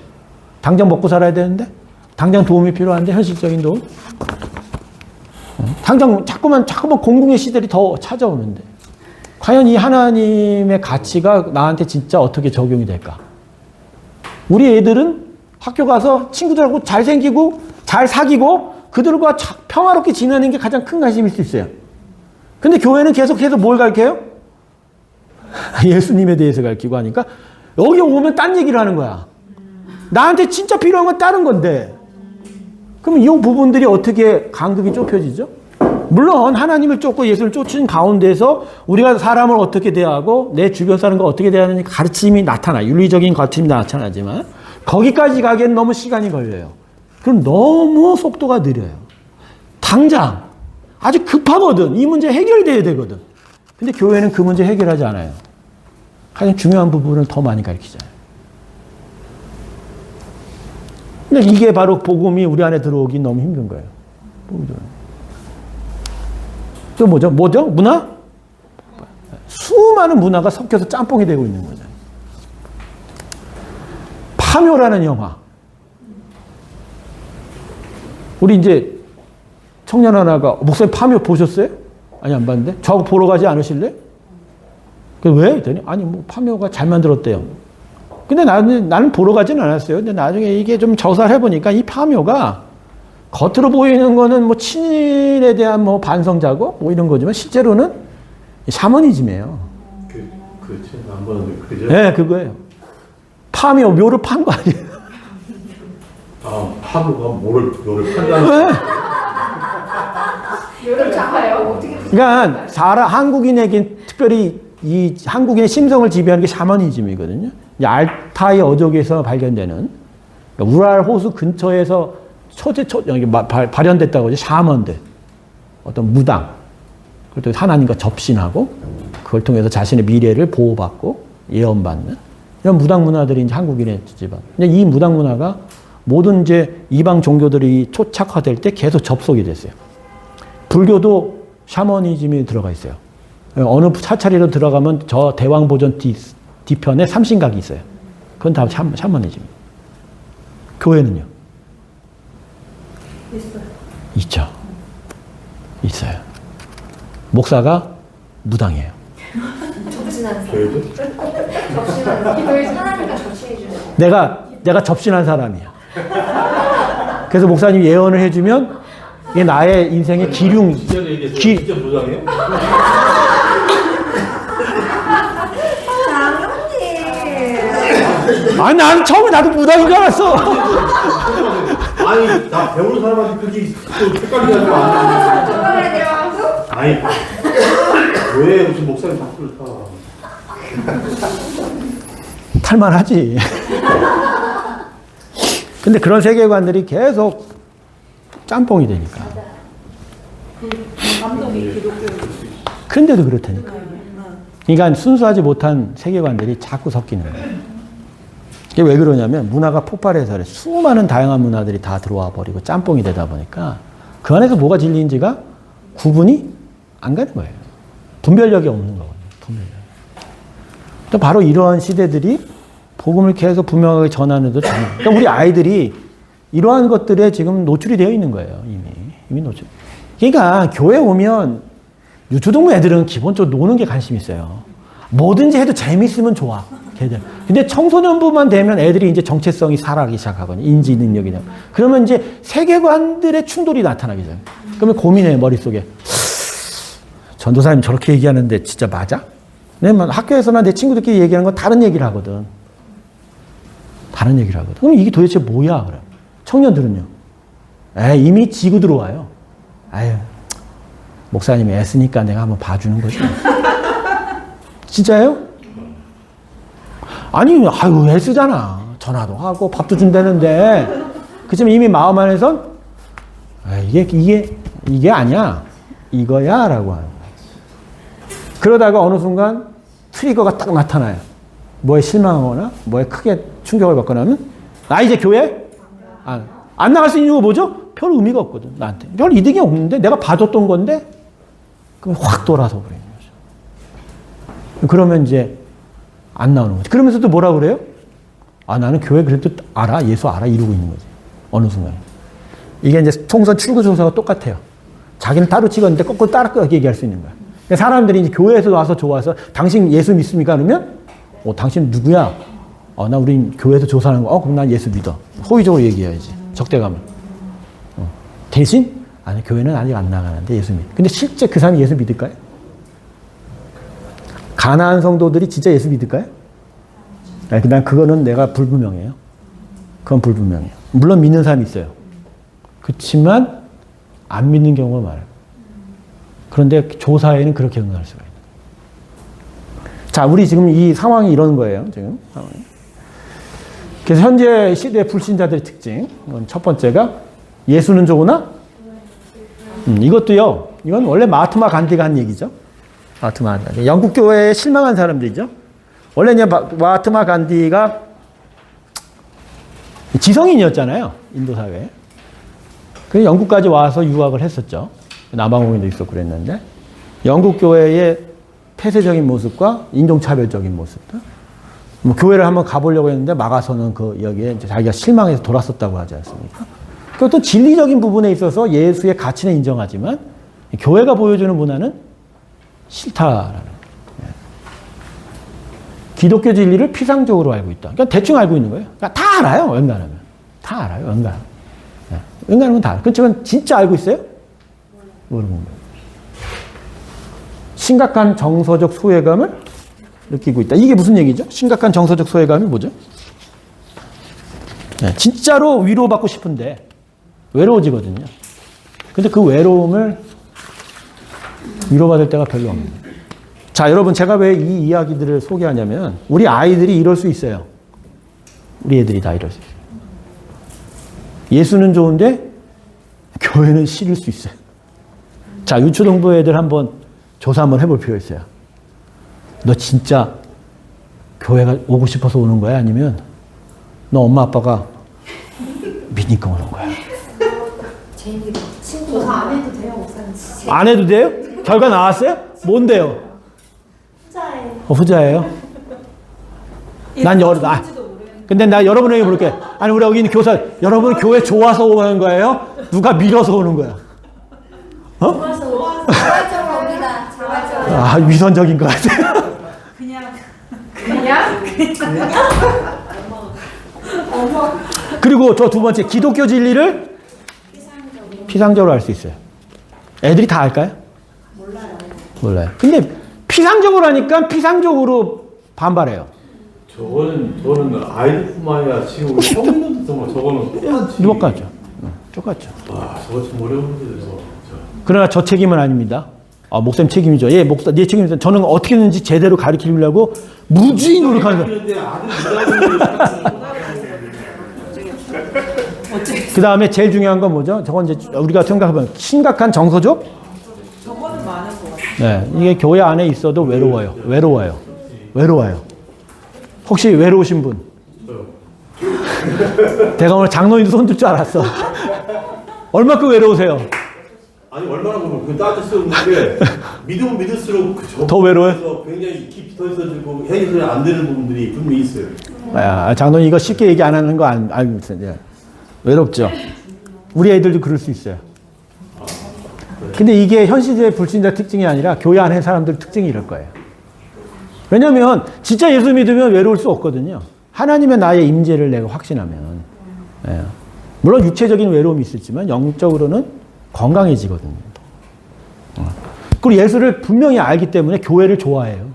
당장 먹고 살아야 되는데 당장 도움이 필요한데 현실적인 도움. 당장 자꾸만 공공의 시들이 더 찾아오는데 과연 이 하나님의 가치가 나한테 진짜 어떻게 적용이 될까? 우리 애들은 학교 가서 친구들하고 잘생기고 잘 사귀고 그들과 평화롭게 지내는 게 가장 큰 관심일 수 있어요. 근데 교회는 계속해서 뭘 가르쳐요? 예수님에 대해서 가르치고 하니까 여기 오면 딴 얘기를 하는 거야. 나한테 진짜 필요한 건 다른 건데. 그럼 이 부분들이 어떻게 간극이 좁혀지죠? 물론 하나님을 쫓고 예수를 쫓은 가운데서 우리가 사람을 어떻게 대하고 내 주변 사람과 어떻게 대하는지 가르침이 나타나. 윤리적인 가르침이 나타나지만 거기까지 가기엔 너무 시간이 걸려요. 그럼 너무 속도가 느려요. 당장 아주 급하거든. 이 문제 해결돼야 되거든. 근데 교회는 그 문제 해결하지 않아요. 가장 중요한 부분을 더 많이 가르치잖아요. 근데 이게 바로 복음이 우리 안에 들어오기 너무 힘든 거예요. 또 뭐죠? 문화? 수많은 문화가 섞여서 짬뽕이 되고 있는 거잖아요. 파묘라는 영화. 우리 이제 청년 하나가 목사님 파묘 보셨어요? 아니 안 봤는데? 저하고 보러 가지 않으실래? 왜? 그랬더니 아니 뭐 파묘가 잘 만들었대요. 근데 나는 보러 가진 않았어요. 근데 나중에 이게 좀 조사를 해보니까 이 파묘가 겉으로 보이는 거는 뭐 친일에 대한 뭐 반성자고 뭐 이런 거지만 실제로는 샤머니즘이에요. 그렇지. 안 봤는데 그죠? 네, 그거예요. 파묘, 묘를 판 거 아니에요. 아, 파묘가 묘를 판다는. 네. 묘를 잡아요. 어떻게? 그러니까 한국인에게 특별히 이 한국인의 심성을 지배하는 게 샤머니즘이거든요. 알타이 어족에서 발견되는 그러니까 우랄 호수 근처에서 여기 발현됐다고 하죠. 샤먼들. 어떤 무당. 그리고 하나님과 접신하고 그걸 통해서 자신의 미래를 보호받고 예언받는 이런 무당 문화들이 이제 한국인의 집안. 근데 이 무당 문화가 모든 이제 이방 종교들이 초착화될 때 계속 접속이 됐어요. 불교도 샤머니즘이 들어가 있어요. 어느 사찰이로 들어가면 저 대왕보전 뒤편에 삼신각이 있어요. 그건 다 샤머니즘이에요. 교회는요? 있어요. 있죠. 있어요. 목사가 무당이에요. 접신하는 사람. 저희도? 접신하는 사람. 교회 하나니까 접신해주는. 내가 접신한 사람이야. 그래서 목사님이 예언을 해주면 이게 나의 인생의 기륭. 진짜 무당이에요? 아니 나는 처음에 나도 무당인 줄 알았어. 아니 나 배우는 사람한테 그렇게 헷갈리지 않아. 저번에 내려와서 아니 왜 무슨 목사님 박수를 타? 탈만하지. 근데 그런 세계관들이 계속 짬뽕이 되니까. 감독이 기독교. 근데도 그렇다니까. 그러니까 순수하지 못한 세계관들이 자꾸 섞이는 거예요. 이게 왜 그러냐면 문화가 폭발해서 그래. 수많은 다양한 문화들이 다 들어와 버리고 짬뽕이 되다 보니까 그 안에서 뭐가 진리인지가 구분이 안 가는 거예요. 분별력이 없는 거거든요. 분별력. 또 바로 이러한 시대들이 복음을 계속 분명하게 전하는데도 그러니까 우리 아이들이 이러한 것들에 지금 노출이 되어 있는 거예요. 이미 노출. 그러니까 교회 오면 유초등부 애들은 기본적으로 노는 게 관심 있어요. 뭐든지 해도 재밌으면 좋아. 걔들. 근데 청소년부만 되면 애들이 이제 정체성이 살아가기 시작하거든요. 인지 능력이냐. 그러면 이제 세계관들의 충돌이 나타나게 돼요. 그러면 고민해요, 머릿속에. 전도사님 저렇게 얘기하는데 진짜 맞아? 내가 학교에서나 내 친구들끼리 얘기하는 건 다른 얘기를 하거든. 다른 얘기를 하거든. 그럼 이게 도대체 뭐야? 그래. 청년들은요. 이미 지고 들어와요. 아유, 목사님이 애쓰니까 내가 한번 봐주는 거지. 진짜예요? 아니, 아유, 애쓰잖아. 전화도 하고 밥도 준다는데. 그치만 이미 마음 안에선, 아, 이게 아니야. 이거야. 라고 하는 거야. 그러다가 어느 순간 트리거가 딱 나타나요. 뭐에 실망하거나, 뭐에 크게 충격을 받거나 하면, 나 이제 교회? 안 나갈 수 있는 이유가 뭐죠? 별 의미가 없거든, 나한테. 별 이득이 없는데, 내가 봐줬던 건데, 그럼 확 돌아서 버리는 거죠. 그러면 이제, 안 나오는 거지. 그러면서도 뭐라 그래요? 아, 나는 교회 그래도 알아. 예수 알아. 이러고 있는 거지. 어느 순간. 이게 이제 총선 출구조사가 똑같아요. 자기는 따로 찍었는데 거꾸로 따라 얘기할 수 있는 거야. 그러니까 사람들이 이제 교회에서 와서 좋아서 당신 예수 믿습니까? 그러면 당신 누구야? 나 우리 교회에서 조사하는 거. 그럼 난 예수 믿어. 호의적으로 얘기해야지. 적대감을. 대신 아니 교회는 아직 안 나가는데 예수 믿. 근데 실제 그 사람이 예수 믿을까요? 가난한 성도들이 진짜 예수 믿을까요? 난 그거는 내가 불분명해요. 그건 불분명해요. 물론 믿는 사람이 있어요. 그렇지만 안 믿는 경우가 많아요. 그런데 조사에는 그렇게 응할 수가 있는 거예요. 자, 우리 지금 이 상황이 이런 거예요. 지금 상황이. 그래서 현재 시대 불신자들의 특징. 첫 번째가 예수는 좋으나 이것도요. 이건 원래 마하트마 간디가 한 얘기죠. 마하트마 간디. 영국 교회에 실망한 사람들이죠. 원래 이제 마하트마 간디가 지성인이었잖아요. 인도 사회에. 그래서 영국까지 와서 유학을 했었죠. 남아공에도 있었고 그랬는데 영국 교회의 폐쇄적인 모습과 인종차별적인 모습들. 뭐 교회를 한번 가보려고 했는데 막아서는 그 여기에 이제 자기가 실망해서 돌았었다고 하지 않습니까? 그 어떤 진리적인 부분에 있어서 예수의 가치는 인정하지만 교회가 보여주는 문화는 싫다라는 거예요. 기독교 진리를 피상적으로 알고 있다. 그러니까 대충 알고 있는 거예요. 그러니까 다 알아요. 웬간하면. 다 알아요. 웬간하면. 웬간하면 다 알아요. 그렇지만 진짜 알고 있어요? 모르는 거예요. 심각한 정서적 소외감을 느끼고 있다. 이게 무슨 얘기죠? 심각한 정서적 소외감이 뭐죠? 진짜로 위로받고 싶은데 외로워지거든요. 근데 그 외로움을 위로받을 때가 별로 없는 거예요. 자, 여러분 제가 왜 이 이야기들을 소개하냐면 우리 아이들이 이럴 수 있어요. 우리 애들이 다 이럴 수 있어요. 예수는 좋은데 교회는 싫을 수 있어요. 자, 유초등부 애들 한번 조사 한번 해볼 필요가 있어요. 너 진짜 교회가 오고 싶어서 오는 거야? 아니면 너 엄마 아빠가 믿으니까 오는 거야? 제입니다. 조사 안 해도 돼요, 목사님. 안 해도 돼요? 결과 나왔어요? 뭔데요? 후자예요. 난 근데 나 여러분에게 물을게. 아니, 우리 여기 있는 교사, 여러분 교회 좋아서 오는 거예요? 누가 밀어서 오는 거야? 자발적으로 옵니다. 자발적으로. 아, 위선적인 것 같아요. 그냥? 그리고 저 두 번째, 기독교 진리를 피상적으로 알 수 있어요. 애들이 다 알까요? 몰라요. 근데 피상적으로 하니까 피상적으로 반발해요. 저거는 아이들뿐만 아니라 지금 성인들도 정말 저거는 똑같이. 똑같죠. 똑같죠. 와, 저거 참 어려운 문제죠. 그러나 저 책임은 아닙니다. 목사님 책임이죠. 예, 목사, 네 책임입니다. 저는 어떻게든지 제대로 가르치려고 무지히 노력하는 거예요. 그 다음에 제일 중요한 건 뭐죠? 저건 이제 우리가 생각해보면 심각한 정서적? 저거는 많은 것 같아요. 네, 이게 교회 안에 있어도 외로워요. 외로워요. 혹시 외로우신 분? 내가 오늘 장로님도 손들 줄 알았어. 얼마큼 외로우세요? 아니, 얼마나 보면 그 따질 수 없는 게 믿으면 믿을수록 더 외로워요? 굉장히 깊이 더 있어지고 해결이 안 되는 부분들이 분명히 있어요. 장로님 이거 쉽게 얘기 안 하는 거 알고 있어요. 외롭죠. 우리 애들도 그럴 수 있어요. 근데 이게 현 시대의 불신자 특징이 아니라 교회 안에 사람들 특징이 이럴 거예요. 왜냐하면 진짜 예수 믿으면 외로울 수 없거든요. 하나님의 나의 임재를 내가 확신하면. 예. 물론 육체적인 외로움이 있었지만 영적으로는 건강해지거든요. 그리고 예수를 분명히 알기 때문에 교회를 좋아해요.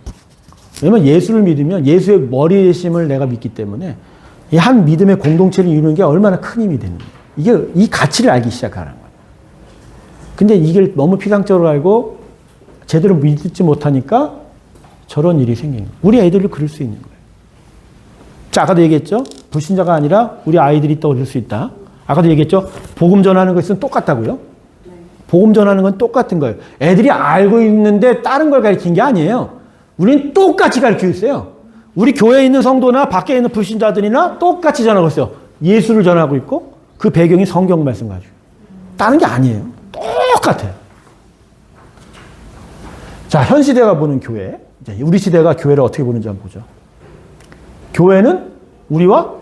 왜냐면 예수를 믿으면 예수의 머리 되심을 내가 믿기 때문에 이 한 믿음의 공동체를 이루는 게 얼마나 큰 힘이 되는 거예요. 이게 이 가치를 알기 시작하는 거예요. 근데 이걸 너무 피상적으로 알고 제대로 믿지 못하니까 저런 일이 생기는 거예요. 우리 애들도 그럴 수 있는 거예요. 자, 아까도 얘기했죠? 불신자가 아니라 우리 아이들이 떠올릴 수 있다. 아까도 얘기했죠? 복음 전하는 것은 똑같다고요? 복음 전하는 건 똑같은 거예요. 애들이 알고 있는데 다른 걸 가르친 게 아니에요. 우리는 똑같이 가르치고 있어요. 우리 교회에 있는 성도나 밖에 있는 불신자들이나 똑같이 전하고 있어요. 예수를 전하고 있고 그 배경이 성경 말씀 가지고. 다른 게 아니에요. 똑같아요. 자, 현 시대가 보는 교회. 이제 우리 시대가 교회를 어떻게 보는지 한번 보죠. 교회는 우리와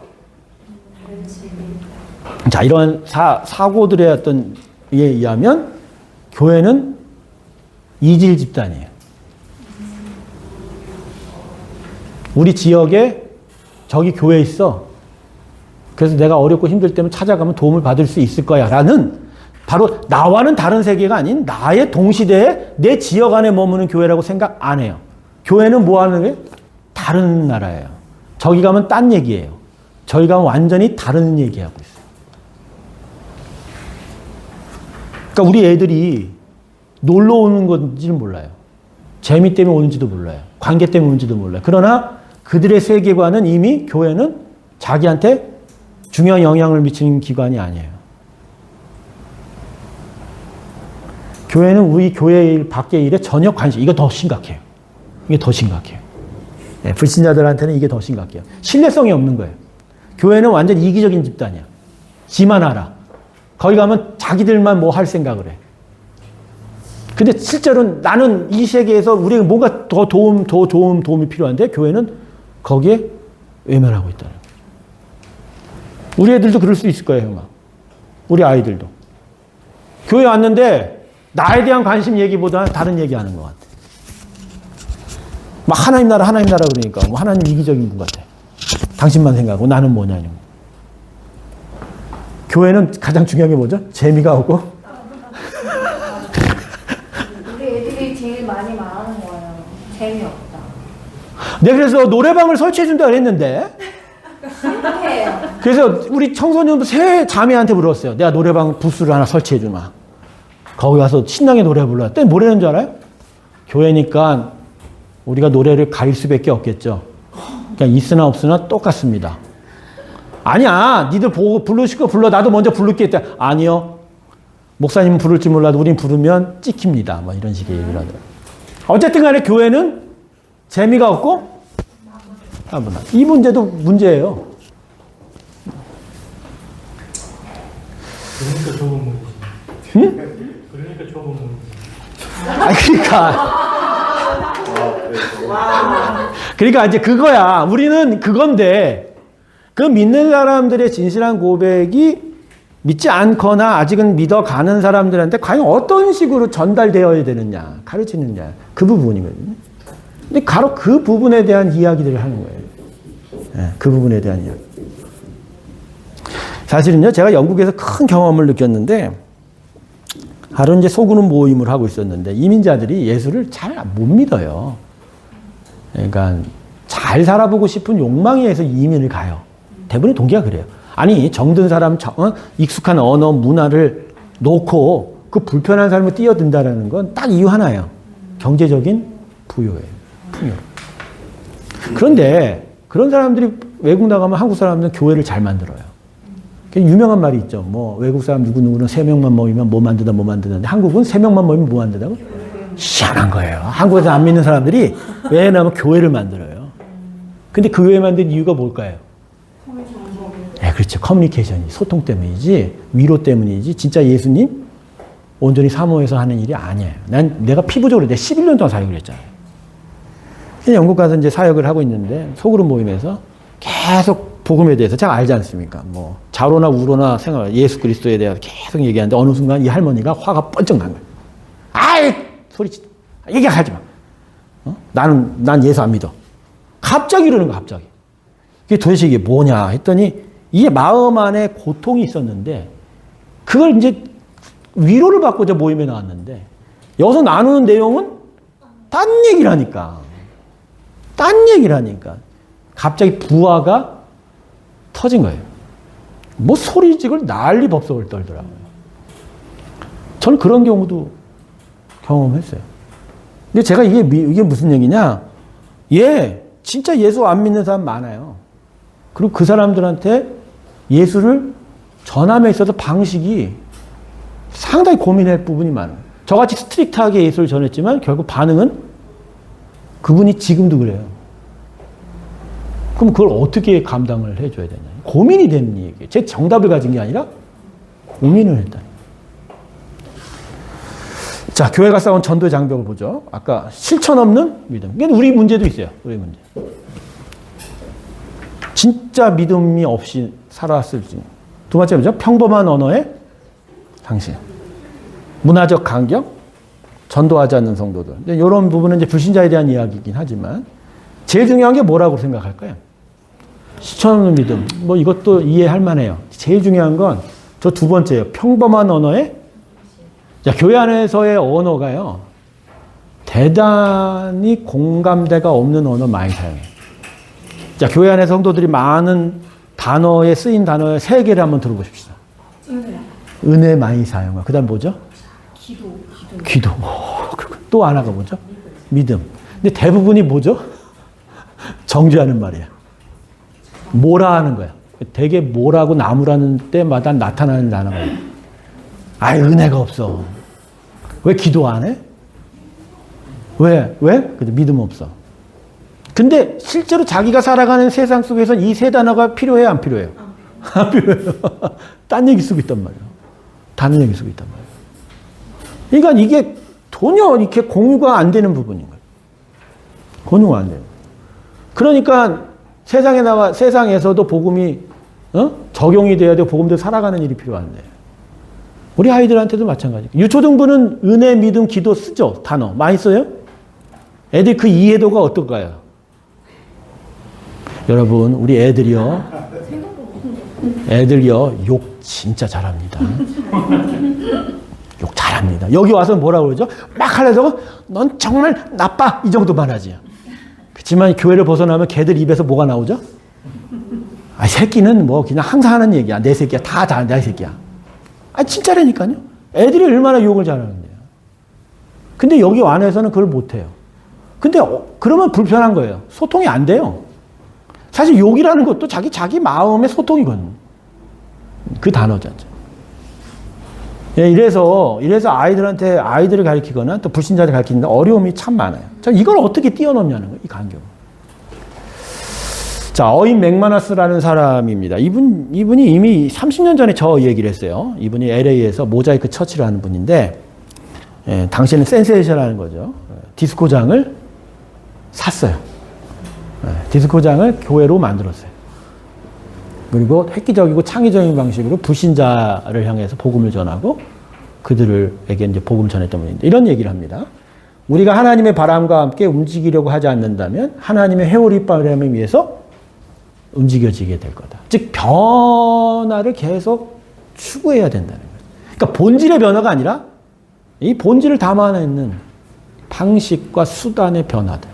자, 이런 사고들의 어떤 에 의하면 교회는 이질 집단이에요. 우리 지역에 저기 교회 있어. 그래서 내가 어렵고 힘들 때면 찾아가면 도움을 받을 수 있을 거야. 라는 바로 나와는 다른 세계가 아닌 나의 동시대에 내 지역 안에 머무는 교회라고 생각 안 해요. 교회는 뭐 하는 거예요? 다른 나라예요. 저기 가면 딴 얘기예요. 저기 가면 완전히 다른 얘기하고 있어요. 그러니까 우리 애들이 놀러 오는 건지는 몰라요. 재미 때문에 오는지도 몰라요. 관계 때문에 오는지도 몰라요. 그러나 그들의 세계관은 이미 교회는 자기한테 중요한 영향을 미치는 기관이 아니에요. 교회는 우리 교회 일, 밖의 일에 전혀 관심, 이거 더 심각해요. 이게 더 심각해요. 네, 불신자들한테는 이게 더 심각해요. 신뢰성이 없는 거예요. 교회는 완전 이기적인 집단이야. 지만 알아. 거기 가면 자기들만 뭐 할 생각을 해. 근데 실제로는 나는 이 세계에서 우리가 뭔가 더 좋은 도움이 필요한데 교회는 거기에 외면하고 있다는 거예요. 우리 애들도 그럴 수 있을 거예요, 형아. 우리 아이들도. 교회 왔는데 나에 대한 관심 얘기보다 다른 얘기하는 것 같아. 막 하나님 나라 그러니까 뭐 하나님 이기적인 분 같아. 당신만 생각하고 나는 뭐냐니. 교회는 가장 중요한 게 뭐죠? 재미가 없고. 우리 애들이 제일 많이 말하는 거예요. 재미없다. 내가 그래서 노래방을 설치해준다 그랬는데. 신기해요. 그래서 우리 청소년도 새 자매한테 물었어요. 내가 노래방 부스를 하나 설치해주마. 거기 가서 신나게 노래 불러요. 그때 뭐라는 줄 알아요? 교회니까 우리가 노래를 가릴 수밖에 없겠죠. 그냥 있으나 없으나 똑같습니다. 아니야. 니들 보고 부르실 거 불러. 나도 먼저 부를게 했다. 아니요. 목사님은 부를지 몰라도 우린 부르면 찍힙니다. 뭐 이런 식의 얘기를 하더라고요. 어쨌든 간에 교회는 재미가 없고 이 문제도 문제예요. 그러니까 좁은 문제. 응? 그러니까 좁은 문제. 그러니까 이제 그거야. 우리는 그건데 그 믿는 사람들의 진실한 고백이 믿지 않거나 아직은 믿어가는 사람들한테 과연 어떤 식으로 전달되어야 되느냐, 가르치느냐, 그 부분이거든요. 근데 바로 그 부분에 대한 이야기들을 하는 거예요. 네, 그 부분에 대한 이야기. 사실은요, 제가 영국에서 큰 경험을 느꼈는데, 하루 이제 소그룹 모임을 하고 있었는데, 이민자들이 예수를 잘 못 믿어요. 그러니까, 잘 살아보고 싶은 욕망에 의해서 이민을 가요. 대부분의 동기가 그래요. 아니, 정든 사람, 익숙한 언어, 문화를 놓고 그 불편한 삶을 뛰어든다는 건 딱 이유 하나예요. 경제적인 부여예요. 풍요. 그런데 그런 사람들이 외국 나가면 한국 사람들은 교회를 잘 만들어요. 유명한 말이 있죠. 뭐 외국 사람 누구누구는 3명만 모이면 뭐 만드는데 한국은 3명만 모이면 뭐 만든다고? 희한한 거예요. 한국에서 안 믿는 사람들이 왜 나면 교회를 만들어요. 근데 그 교회 만든 이유가 뭘까요? 네, 그렇죠. 커뮤니케이션이 소통 때문이지 위로 때문이지 진짜 예수님 온전히 사모해서 하는 일이 아니에요. 내가 피부적으로 11년 동안 사역을 했잖아요. 영국 가서 이제 사역을 하고 있는데 소그룹 모임에서 계속 복음에 대해서 잘 알지 않습니까? 뭐 좌로나 우로나 생각 예수 그리스도에 대해서 계속 얘기하는데 어느 순간 이 할머니가 화가 번쩍 난 거예요. 아이 소리치 얘기하지 마. 난 예수 안 믿어. 갑자기 이러는 거야. 갑자기. 이게 도대체 이게 뭐냐 했더니 이게 마음 안에 고통이 있었는데 그걸 이제 위로를 받고자 모임에 나왔는데 여기서 나누는 내용은 딴 얘기를 하니까 갑자기 부하가 터진 거예요. 뭐 소리지글 난리 법석을 떨더라고요. 저는 그런 경우도 경험했어요. 근데 제가 이게 무슨 얘기냐? 진짜 예수 안 믿는 사람 많아요. 그리고 그 사람들한테 예수를 전함에 있어서 방식이 상당히 고민할 부분이 많아요. 저같이 스트릭트하게 예수를 전했지만 결국 반응은 그분이 지금도 그래요. 그럼 그걸 어떻게 감당을 해줘야 되냐. 고민이 되는 얘기예요. 제 정답을 가진 게 아니라 고민을 했다. 자, 교회가 쌓은 전도의 장벽을 보죠. 아까 실천 없는 믿음. 이게 우리 문제도 있어요. 우리 문제. 진짜 믿음이 없이 살아왔을지. 두 번째 뭐죠? 평범한 언어의 당신. 문화적 간격, 전도하지 않는 성도들. 근데 이런 부분은 이제 불신자에 대한 이야기이긴 하지만 제일 중요한 게 뭐라고 생각할까요? 실천 없는 믿음. 뭐 이것도 이해할 만해요. 제일 중요한 건 저 두 번째예요. 평범한 언어의 자, 교회 안에서의 언어가요. 대단히 공감대가 없는 언어 많이 사용해요. 자, 교회 안에 성도들이 많은 단어에 쓰인 단어의 세 개를 한번 들어보십시오. 은혜 많이 사용해요. 그 다음 뭐죠? 기도. 또 하나가 뭐죠? 믿음. 근데 대부분이 뭐죠? 정죄하는 말이에요. 뭐라 하는 거야. 되게 뭐라고 나무라는 때마다 나타나는 단어가 아이, 은혜가 없어. 왜 기도 안 해? 왜? 근데 믿음 없어. 근데 실제로 자기가 살아가는 세상 속에서 이 세 단어가 필요해요, 안 필요해요? 안 필요해요. 딴 얘기 쓰고 있단 말이에요. 다른 얘기 쓰고 있단 말이에요. 그러니까 이게 전혀 이렇게 공유가 안 되는 부분인 거예요. 공유가 안 돼요. 그러니까 세상에서도 복음이 적용이 돼야 되고 복음대로 살아가는 일이 필요한데 우리 아이들한테도 마찬가지. 유초등부는 은혜, 믿음, 기도 쓰죠. 단어 많이 써요. 애들 그 이해도가 어떨까요? 여러분 우리 애들이요 욕 진짜 잘합니다. 욕 잘합니다. 여기 와서 뭐라고 그러죠? 막 하려다가 넌 정말 나빠 이 정도만 하지. 그렇지만 교회를 벗어나면 걔들 입에서 뭐가 나오죠? 아, 새끼는 뭐 그냥 항상 하는 얘기야. 내 새끼야. 다 내 새끼야. 아, 진짜라니까요. 애들이 얼마나 욕을 잘하는데요. 근데 여기 안에서는 그걸 못해요. 근데 그러면 불편한 거예요. 소통이 안 돼요. 사실 욕이라는 것도 자기 마음의 소통이거든요. 그 단어죠. 예, 이래서 아이들을 가르치거나 또 불신자를 가르치는데 어려움이 참 많아요. 자, 이걸 어떻게 뛰어넘냐는 거예요. 이 간격을. 자, 어인 맥마너스라는 사람입니다. 이분이 이미 30년 전에 저 얘기를 했어요. 이분이 LA에서 모자이크 처치를 하는 분인데, 당시에는 센세이션하는 거죠. 디스코장을 샀어요. 디스코장을 교회로 만들었어요. 그리고 획기적이고 창의적인 방식으로 불신자를 향해서 복음을 전하고 그들에게 이제 복음을 전했던 분인데, 이런 얘기를 합니다. 우리가 하나님의 바람과 함께 움직이려고 하지 않는다면 하나님의 회오리 바람에 의해서 움직여지게 될 거다. 즉 변화를 계속 추구해야 된다는 거죠. 그러니까 본질의 변화가 아니라 이 본질을 담아내는 방식과 수단의 변화들.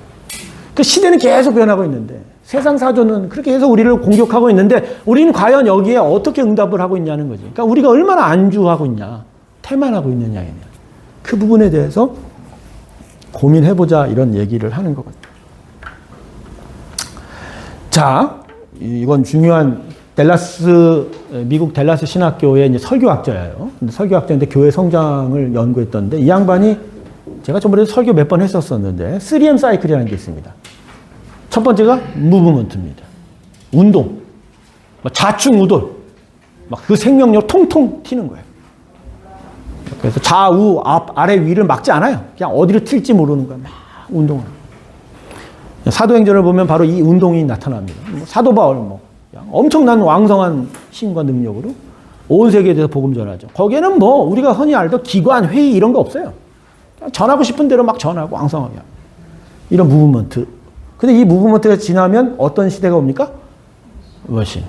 그 시대는 계속 변하고 있는데 세상 사조는 그렇게 해서 우리를 공격하고 있는데 우리는 과연 여기에 어떻게 응답을 하고 있냐는 거지. 그러니까 우리가 얼마나 안주하고 있냐, 태만하고 있느냐에 대한 그 부분에 대해서 고민해보자 이런 얘기를 하는 거거든요. 자, 이건 중요한 미국 댈러스 신학교의 이제 설교학자예요. 설교학자인데 교회 성장을 연구했던데 이 양반이 제가 저번에 설교 몇 번 했었었는데 3M 사이클이라는 게 있습니다. 첫 번째가 무브먼트입니다. 운동. 좌충우돌. 막 그 생명력 통통 튀는 거예요. 그래서 좌우 아래 위를 막지 않아요. 그냥 어디를 튈지 모르는 거예요. 막 운동을. 사도행전을 보면 바로 이 운동이 나타납니다. 사도 바울 엄청난 왕성한 힘과 능력으로 온 세계에 대해서 복음 전하죠. 거기에는 우리가 흔히 알던 기관, 회의 이런 거 없어요. 전하고 싶은 대로 막 전하고 왕성하게 하고. 이런 무브먼트. 근데 이 무브먼트가 지나면 어떤 시대가 옵니까? 머신.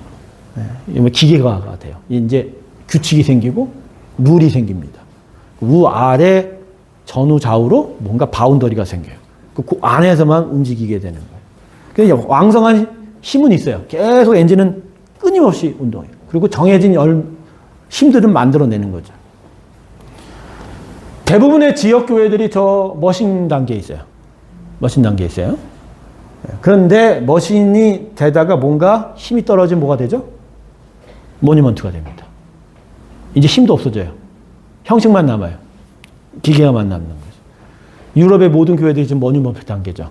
기계화가 돼요. 이제 규칙이 생기고 룰이 생깁니다. 아래 전후 좌우로 뭔가 바운더리가 생겨요. 그 안에서만 움직이게 되는 거예요. 그래서 왕성한 힘은 있어요. 계속 엔진은 끊임없이 운동해요. 그리고 정해진 힘들은 만들어내는 거죠. 대부분의 지역교회들이 저 머신 단계에 있어요. 머신 단계에 있어요. 그런데 머신이 되다가 뭔가 힘이 떨어지면 뭐가 되죠? 모니먼트가 됩니다. 이제 힘도 없어져요. 형식만 남아요. 기계가만 남는 거죠. 유럽의 모든 교회들이 지금 모니먼트 단계죠.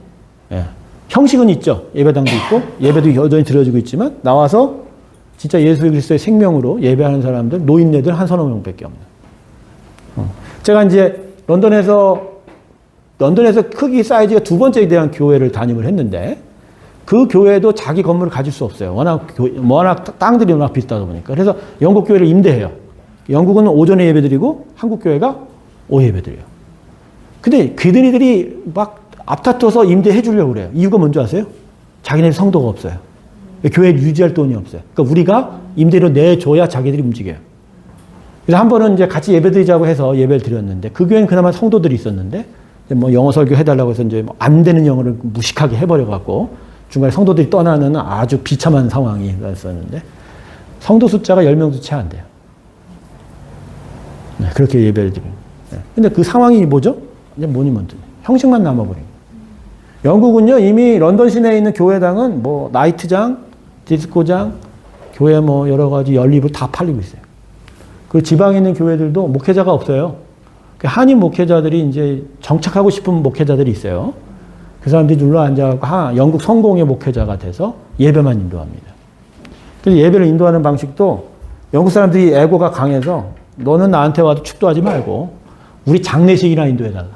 예. 형식은 있죠. 예배당도 있고 예배도 여전히 드려지고 있지만 나와서 진짜 예수 그리스도의 생명으로 예배하는 사람들, 노인네들 한 서너 명밖에 없는. 제가 이제 런던에서 크기 사이즈가 두 번째에 대한 교회를 담임을 했는데 그 교회도 자기 건물을 가질 수 없어요. 워낙 땅들이 워낙 비싸다 보니까. 그래서 영국 교회를 임대해요. 영국은 오전에 예배드리고 한국 교회가 오후 예배드려요. 근데 그들이 막 앞다퉈서 임대해 주려고 그래요. 이유가 뭔지 아세요? 자기네 성도가 없어요. 교회를 유지할 돈이 없어요. 그러니까 우리가 임대료 내줘야 자기들이 움직여요. 그래서 한 번은 이제 같이 예배드리자고 해서 예배를 드렸는데 그 교회는 그나마 성도들이 있었는데 뭐 영어 설교 해달라고 해서 이제 안 되는 영어를 무식하게 해버려갖고 중간에 성도들이 떠나는 아주 비참한 상황이 있었는데 성도 숫자가 10명도 채 안 돼요. 네, 그렇게 예배를 드립니다. 네. 근데 그 상황이 뭐죠? 이제 모니먼트. 형식만 남아버린 거예요. 영국은요, 이미 런던 시내에 있는 교회당은 뭐 나이트장, 디스코장, 교회 뭐 여러 가지 연립을 다 팔리고 있어요. 그리고 지방에 있는 교회들도 목회자가 없어요. 한인 목회자들이 이제 정착하고 싶은 목회자들이 있어요. 그 사람들이 눌러 앉아갖고 영국 성공의 목회자가 돼서 예배만 인도합니다. 그래서 예배를 인도하는 방식도 영국 사람들이 애고가 강해서 너는 나한테 와도 축도하지 말고 우리 장례식이나 인도해달라.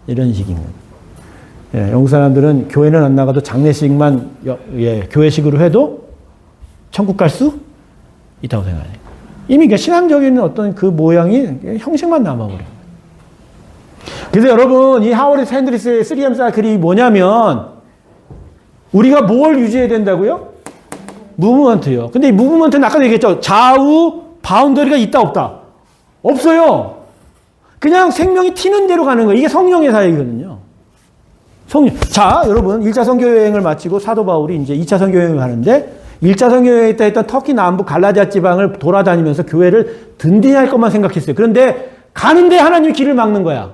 이런 식인 거예요. 예, 영국 사람들은 교회는 안 나가도 장례식만 교회식으로 해도 천국 갈 수 있다고 생각해요. 이미 그 신앙적인 어떤 그 모양이 형식만 남아버려요. 그래서 여러분, 이 하워드 샌드리스의 3M 사이클이 뭐냐면 우리가 뭘 유지해야 된다고요? 무브먼트요. 근데 이 무브먼트는 아까 얘기했죠. 좌우 바운더리가 있다 없다? 없어요. 그냥 생명이 튀는 대로 가는 거예요. 이게 성령의 사역이거든요. 성령. 자, 여러분, 1차 선교 여행을 마치고 사도 바울이 이제 2차 선교 여행을 하는데 1차 선교 여행에 때 했던 터키 남부 갈라디아 지방을 돌아다니면서 교회를 든든히 할 것만 생각했어요. 그런데 가는데 하나님이 길을 막는 거야.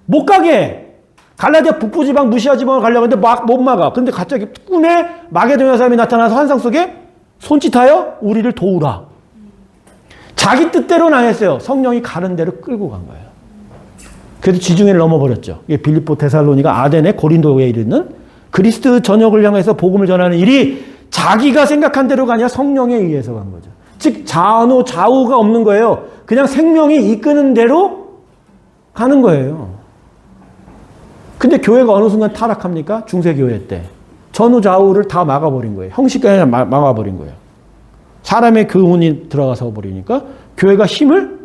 못 가게. 갈라디아 북부 지방, 무시아 지방을 가려고 하는데 못 막아. 근데 갑자기 꿈에 마게도냐 사람이 나타나서 환상 속에 손짓하여 우리를 도우라. 자기 뜻대로는 안 했어요. 성령이 가는 대로 끌고 간 거예요. 그래도 지중해를 넘어버렸죠. 빌립보, 데살로니가, 아덴에, 고린도에 이르는 그리스도 전역을 향해서 복음을 전하는 일이 자기가 생각한 대로가 아니라 성령에 의해서 간 거죠. 즉 좌우가 없는 거예요. 그냥 생명이 이끄는 대로 가는 거예요. 근데 교회가 어느 순간 타락합니까? 중세교회 때. 전후좌우를 다 막아버린 거예요. 형식에 막아버린 거예요. 사람의 교훈이 들어가서 버리니까 교회가 힘을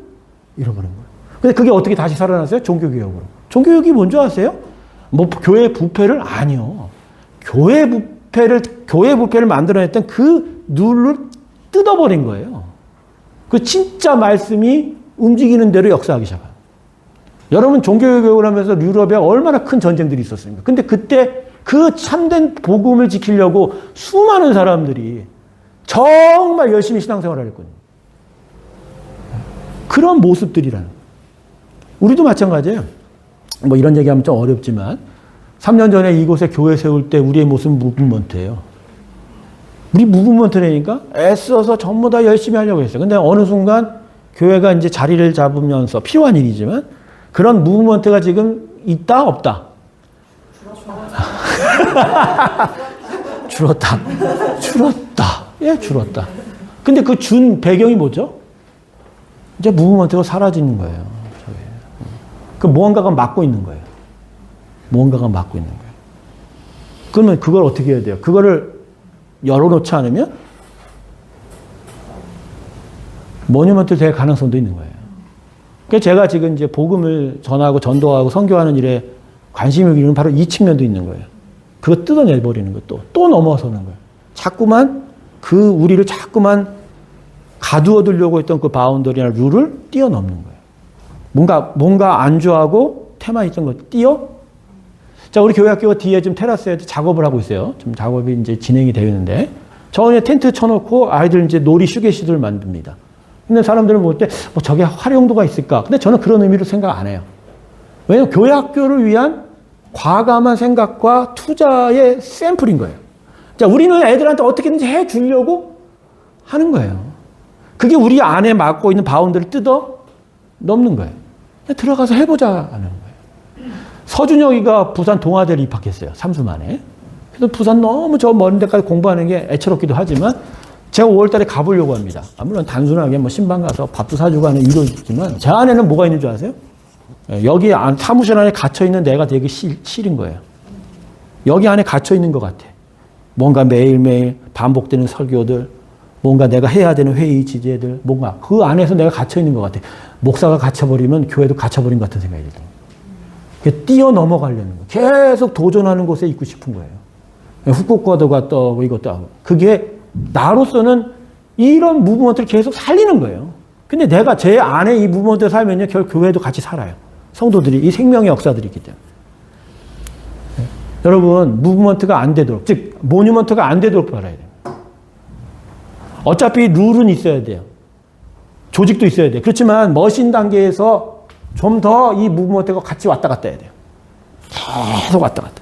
잃어버린 거예요. 근데 그게 어떻게 다시 살아났어요? 종교개혁으로. 종교개혁이 뭔지 아세요? 뭐 교회 부패를? 아니요. 교회 부패를 만들어냈던 그 룰을 뜯어버린 거예요. 그 진짜 말씀이 움직이는 대로 역사하기 시작합니다. 여러분 종교개혁을 하면서 유럽에 얼마나 큰 전쟁들이 있었습니까? 근데 그때 그 참된 복음을 지키려고 수많은 사람들이 정말 열심히 신앙생활을 했거든요. 그런 모습들이라는 거예요. 우리도 마찬가지예요. 뭐 이런 얘기하면 좀 어렵지만 3년 전에 이곳에 교회 세울 때 우리의 모습은 무브먼트예요. 우리 무브먼트라니까 애써서 전부 다 열심히 하려고 했어요. 근데 어느 순간 교회가 이제 자리를 잡으면서 필요한 일이지만 그런 무브먼트가 지금 있다 없다? 줄었다. 예, 줄었다. 근데 그 준 배경이 뭐죠? 이제 무브먼트가 사라지는 거예요. 그 무언가가 막고 있는 거예요. 그러면 그걸 어떻게 해야 돼요? 그거를 열어놓지 않으면 모니먼트 될 가능성도 있는 거예요. 그래서 제가 지금 이제 복음을 전하고 전도하고 선교하는 일에 관심을 기울이는 바로 이 측면도 있는 거예요. 그거 뜯어내버리는 거, 또 넘어서는 거예요. 우리를 자꾸만 가두어 두려고 했던 그 바운더리나 룰을 뛰어넘는 거예요. 뭔가 안주하고 테마 있던 거 자, 우리 교회 학교 뒤에 좀 테라스에 작업을 하고 있어요. 좀 작업이 이제 진행이 되어 있는데, 저에 텐트 쳐놓고 아이들 이제 놀이 슈게시들을 만듭니다. 근데 사람들은 볼 때, 저게 활용도가 있을까? 근데 저는 그런 의미로 생각 안 해요. 왜냐면 교회 학교를 위한 과감한 생각과 투자의 샘플인 거예요. 자, 우리는 애들한테 어떻게든지 해주려고 하는 거예요. 그게 우리 안에 맡고 있는 바운드를 뜯어 넘는 거예요. 그냥 들어가서 해보자 하는 거예요. 서준혁이가 부산 동아대를 입학했어요. 3수 만에. 그래서 부산 너무 저 먼 데까지 공부하는 게 애처롭기도 하지만 제가 5월 달에 가보려고 합니다. 물론 단순하게 뭐 신방 가서 밥도 사주고 하는 이유지만 제 안에는 뭐가 있는 줄 아세요? 여기 사무실 안에 갇혀있는 내가 되게 싫은 거예요. 여기 안에 갇혀있는 것 같아. 뭔가 매일매일 반복되는 설교들, 뭔가 내가 해야 되는 회의 지제들, 뭔가 그 안에서 내가 갇혀있는 것 같아. 목사가 갇혀버리면 교회도 갇혀버린 것 같은 생각이 들어요. 뛰어넘어가려는 거예요. 계속 도전하는 곳에 있고 싶은 거예요. 후쿠오카도 갔다 오고 이것도 하고. 그게 나로서는 이런 무브먼트를 계속 살리는 거예요. 근데 내가 제 안에 이 무브먼트를 살면요, 결국 교회도 같이 살아요. 성도들이, 이 생명의 역사들이 있기 때문에. 여러분, 무브먼트가 안 되도록, 즉, 모뉴먼트가 안 되도록 바라야 돼요. 어차피 룰은 있어야 돼요. 조직도 있어야 돼요. 그렇지만, 머신 단계에서 좀 더 이 무브먼트가 같이 왔다 갔다 해야 돼요. 계속 왔다 갔다.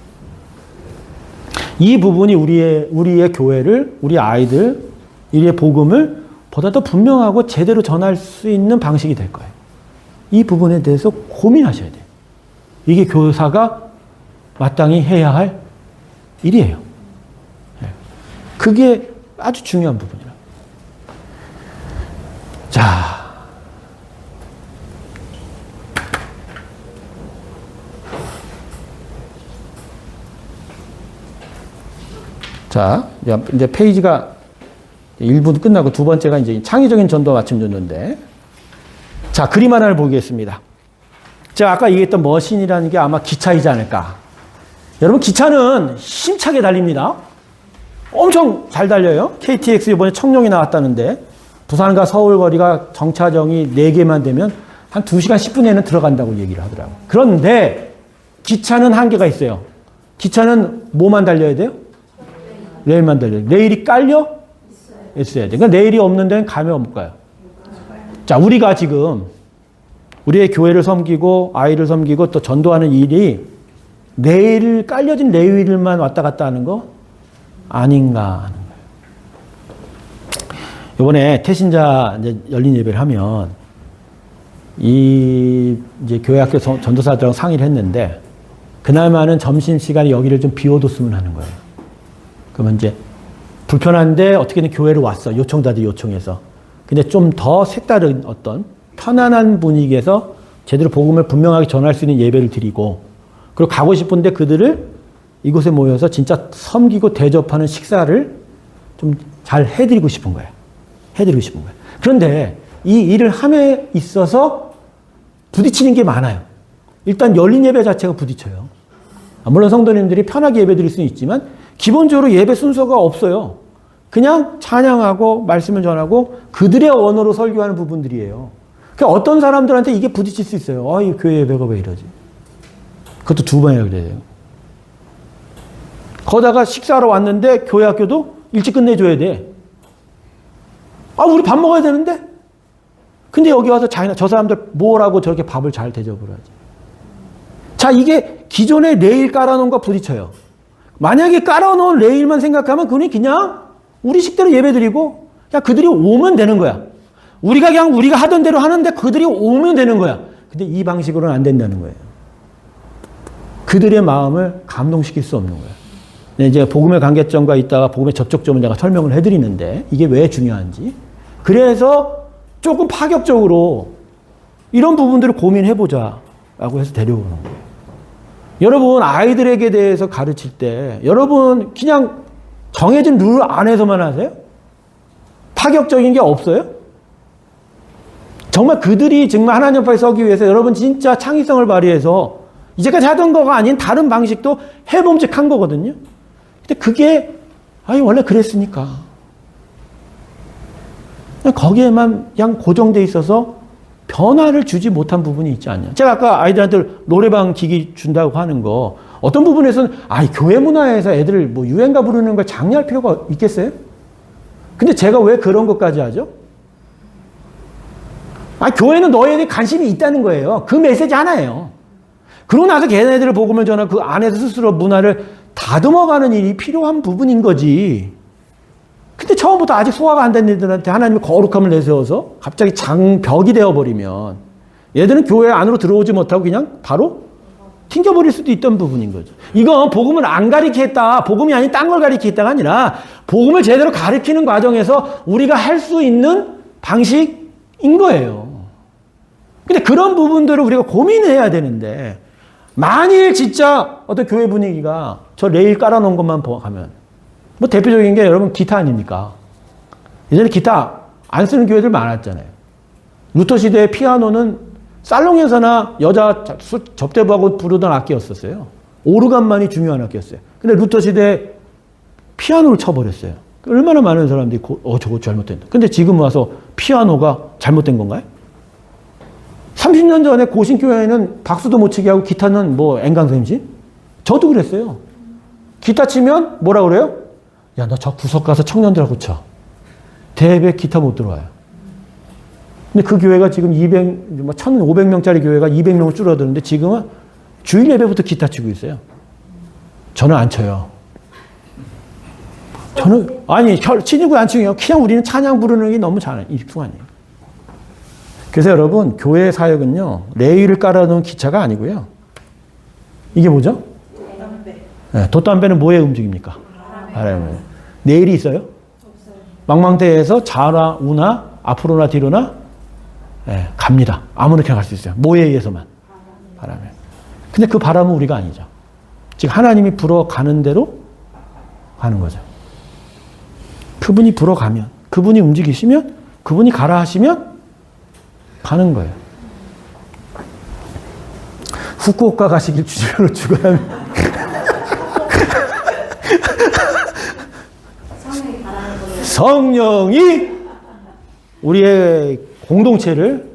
이 부분이 우리의 교회를, 우리 아이들, 우리의 복음을 보다 더 분명하고 제대로 전할 수 있는 방식이 될 거예요. 이 부분에 대해서 고민하셔야 돼요. 이게 교사가 마땅히 해야 할 일이에요. 그게 아주 중요한 부분이라. 자, 이제 페이지가 1분 끝나고 두 번째가 이제 창의적인 전도와 맞춤 전도인데, 자, 그림 하나를 보겠습니다. 제가 아까 얘기했던 머신이라는 게 아마 기차이지 않을까. 여러분, 기차는 힘차게 달립니다. 엄청 잘 달려요. KTX 이번에 청룡이 나왔다는데, 부산과 서울 거리가 정차정이 4개만 되면 한 2시간 10분에는 들어간다고 얘기를 하더라고요. 그런데 기차는 한계가 있어요. 기차는 뭐만 달려야 돼요? 레일만 달려요. 레일이 깔려 있어야 돼. 그러니까 레일이 없는 데는 가면 못 가요. 자, 우리가 지금 우리의 교회를 섬기고 아이를 섬기고 또 전도하는 일이 레일, 깔려진 레일만 왔다 갔다 하는 거 아닌가 하는 거예요. 이번에 태신자 이제 열린 예배를 하면 이제 교회학교 전도사들하고 상의를 했는데, 그날만은 점심시간에 여기를 좀 비워뒀으면 하는 거예요. 그러면 이제 불편한데 어떻게든 교회로 왔어. 요청자들이 요청해서. 근데 좀 더 색다른 어떤 편안한 분위기에서 제대로 복음을 분명하게 전할 수 있는 예배를 드리고, 그리고 가고 싶은데 그들을 이곳에 모여서 진짜 섬기고 대접하는 식사를 좀 잘 해드리고 싶은 거예요. 해드리고 싶은 거예요. 그런데 이 일을 함에 있어서 부딪히는 게 많아요. 일단 열린 예배 자체가 부딪혀요. 물론 성도님들이 편하게 예배 드릴 수는 있지만 기본적으로 예배 순서가 없어요. 그냥 찬양하고 말씀을 전하고 그들의 언어로 설교하는 부분들이에요. 그러니까 어떤 사람들한테 이게 부딪힐 수 있어요. 이 교회 예배가 왜 이러지? 그것도 2번이나 그래요. 거다가 식사하러 왔는데 교회 학교도 일찍 끝내줘야 돼. 우리 밥 먹어야 되는데? 근데 여기 와서 저 사람들 뭐라고 저렇게 밥을 잘 대접을 하지? 자, 이게 기존의 레일 깔아놓은 거 부딪혀요. 만약에 깔아놓은 레일만 생각하면 그분이 그냥 우리 식대로 예배드리고 그냥 그들이 오면 되는 거야. 우리가 하던 대로 하는데 그들이 오면 되는 거야. 근데 이 방식으로는 안 된다는 거예요. 그들의 마음을 감동시킬 수 없는 거예요. 네, 이제 복음의 관계점과 있다가 복음의 접촉점을 내가 설명을 해드리는데 이게 왜 중요한지. 그래서 조금 파격적으로 이런 부분들을 고민해보자라고 해서 데려오는 거예요. 여러분, 아이들에게 대해서 가르칠 때 여러분 그냥 정해진 룰 안에서만 하세요? 파격적인 게 없어요? 정말 그들이 정말 하나님 앞에 서기 위해서 여러분 진짜 창의성을 발휘해서 이제까지 하던 거가 아닌 다른 방식도 해봄직한 거거든요. 근데 그게 원래 그랬으니까 그냥 거기에만 그냥 고정돼 있어서 변화를 주지 못한 부분이 있지 않냐. 제가 아까 아이들한테 노래방 기기 준다고 하는 거 어떤 부분에서는 교회 문화에서 애들을 뭐 유행가 부르는 걸 장려할 필요가 있겠어요? 근데 제가 왜 그런 것까지 하죠? 교회는 너희에게 관심이 있다는 거예요. 그 메시지 하나예요. 그러고 나서 걔네들을 복음을 전하고 그 안에서 스스로 문화를 다듬어가는 일이 필요한 부분인 거지. 근데 처음부터 아직 소화가 안 된 애들한테 하나님의 거룩함을 내세워서 갑자기 장벽이 되어버리면 얘들은 교회 안으로 들어오지 못하고 그냥 바로 튕겨버릴 수도 있던 부분인 거죠. 이건 복음을 안 가르치겠다, 복음이 아닌 딴 걸 가르치겠다가 아니라 복음을 제대로 가르치는 과정에서 우리가 할 수 있는 방식인 거예요. 근데 그런 부분들을 우리가 고민해야 되는데 만일 진짜 어떤 교회 분위기가 저 레일 깔아놓은 것만 가면 뭐 대표적인 게 여러분 기타 아닙니까? 예전에 기타 안 쓰는 교회들 많았잖아요. 루터 시대의 피아노는 살롱에서나 여자 접대부하고 부르던 악기였었어요. 오르간만이 중요한 악기였어요. 근데 루터 시대에 피아노를 쳐버렸어요. 얼마나 많은 사람들이 저거 잘못된다. 근데 지금 와서 피아노가 잘못된 건가요? 30년 전에 고신교회에는 박수도 못 치게 하고 기타는 뭐 앵강샘신? 저도 그랬어요. 기타 치면 뭐라 그래요? 야, 너 저 구석 가서 청년들하고 쳐. 대회 기타 못 들어와요. 근데 그 교회가 지금 1,500명짜리 교회가 200명을 줄어드는데 지금은 주일 예배부터 기타 치고 있어요. 저는 안 쳐요. 저는, 아니, 치고 안 치고요. 그냥 우리는 찬양 부르는 게 너무 익숙하네요. 그래서 여러분, 교회 사역은요, 레일을 깔아놓은 기차가 아니고요. 이게 뭐죠? 네, 돛담배는 뭐에 움직입니까? 바람에. 내일이 있어요? 없어요. 망망대해에서 좌나 우나 앞으로나 뒤로나 네, 갑니다. 아무렇게나 갈 수 있어요. 뭐에 의해서만? 바람에. 근데 그 바람은 우리가 아니죠. 즉 하나님이 불어가는 대로 가는 거죠. 그분이 불어가면, 그분이 움직이시면, 그분이 가라 하시면 가는 거예요. 후쿠오카 가시길 주저로 축원합니다. 성령이 우리의 공동체를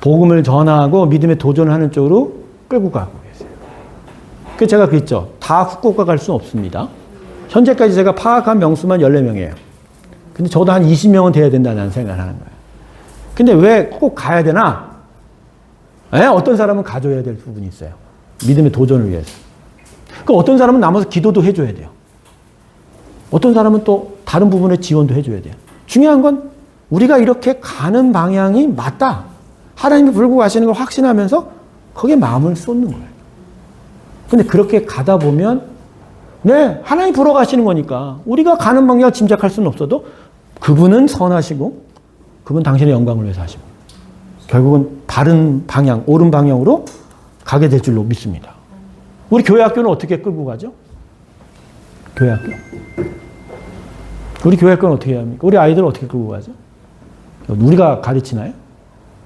복음을 전하고 믿음에 도전하는 쪽으로 끌고 가고 계세요. 그래서 제가 그랬죠. 다 후쿠오카 갈 수는 없습니다. 현재까지 제가 파악한 명수만 14명이에요. 근데 저도 한 20명은 돼야 된다는 생각을 하는 거예요. 근데 왜 꼭 가야 되나? 어떤 사람은 가져야 될 부분이 있어요. 믿음의 도전을 위해서. 그 어떤 사람은 남아서 기도도 해줘야 돼요. 어떤 사람은 또 다른 부분에 지원도 해줘야 돼요. 중요한 건 우리가 이렇게 가는 방향이 맞다. 하나님이 불고 가시는 걸 확신하면서 거기에 마음을 쏟는 거예요. 근데 그렇게 가다 보면 네, 하나님이 불어 가시는 거니까 우리가 가는 방향을 짐작할 수는 없어도 그분은 선하시고 그분 당신의 영광을 위해서 하시고 결국은 바른 방향, 옳은 방향으로 가게 될 줄로 믿습니다. 우리 교회 학교는 어떻게 끌고 가죠? 교회 학교. 우리 교회 학교는 어떻게 해야 합니까? 우리 아이들 어떻게 끌고 가죠? 우리가 가르치나요?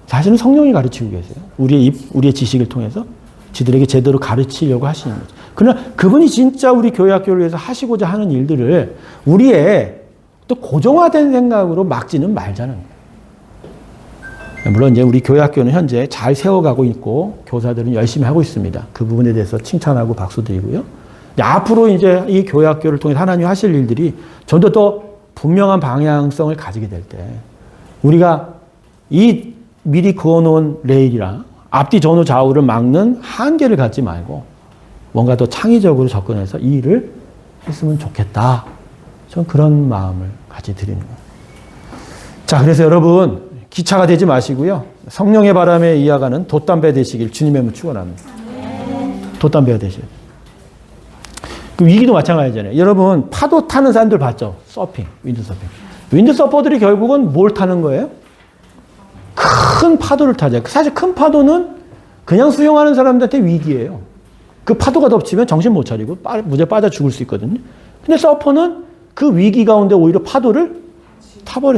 사실은 성령이 가르치고 계세요. 우리의 지식을 통해서 지들에게 제대로 가르치려고 하시는 거죠. 그러나 그분이 진짜 우리 교회 학교를 위해서 하시고자 하는 일들을 우리의 또 고정화된 생각으로 막지는 말자는 거예요. 물론 이제 우리 교회 학교는 현재 잘 세워가고 있고 교사들은 열심히 하고 있습니다. 그 부분에 대해서 칭찬하고 박수 드리고요. 앞으로 이제 이 교회 학교를 통해 하나님이 하실 일들이 좀 더 분명한 방향성을 가지게 될 때 우리가 이 미리 그어놓은 레일이랑 앞뒤 전후 좌우를 막는 한계를 갖지 말고 뭔가 더 창의적으로 접근해서 이 일을 했으면 좋겠다. 전 그런 마음을 같이 드리는 거예요. 자, 그래서 여러분 기차가 되지 마시고요. 성령의 바람에 이어가는 돛담배 되시길 주님의 이름으로 축원합니다. 돛담배가 되셔야 돼요. 그 위기도 마찬가지잖아요. 여러분 파도 타는 사람들 봤죠? 서핑, 윈드서핑. 윈드서퍼들이 결국은 뭘 타는 거예요? 큰 파도를 타죠. 사실 큰 파도는 그냥 수영하는 사람들한테 위기예요. 그 파도가 덮치면 정신 못 차리고 무죄 빠져 죽을 수 있거든요. 근데 서퍼는 그 위기 가운데 오히려 파도를 타버려요.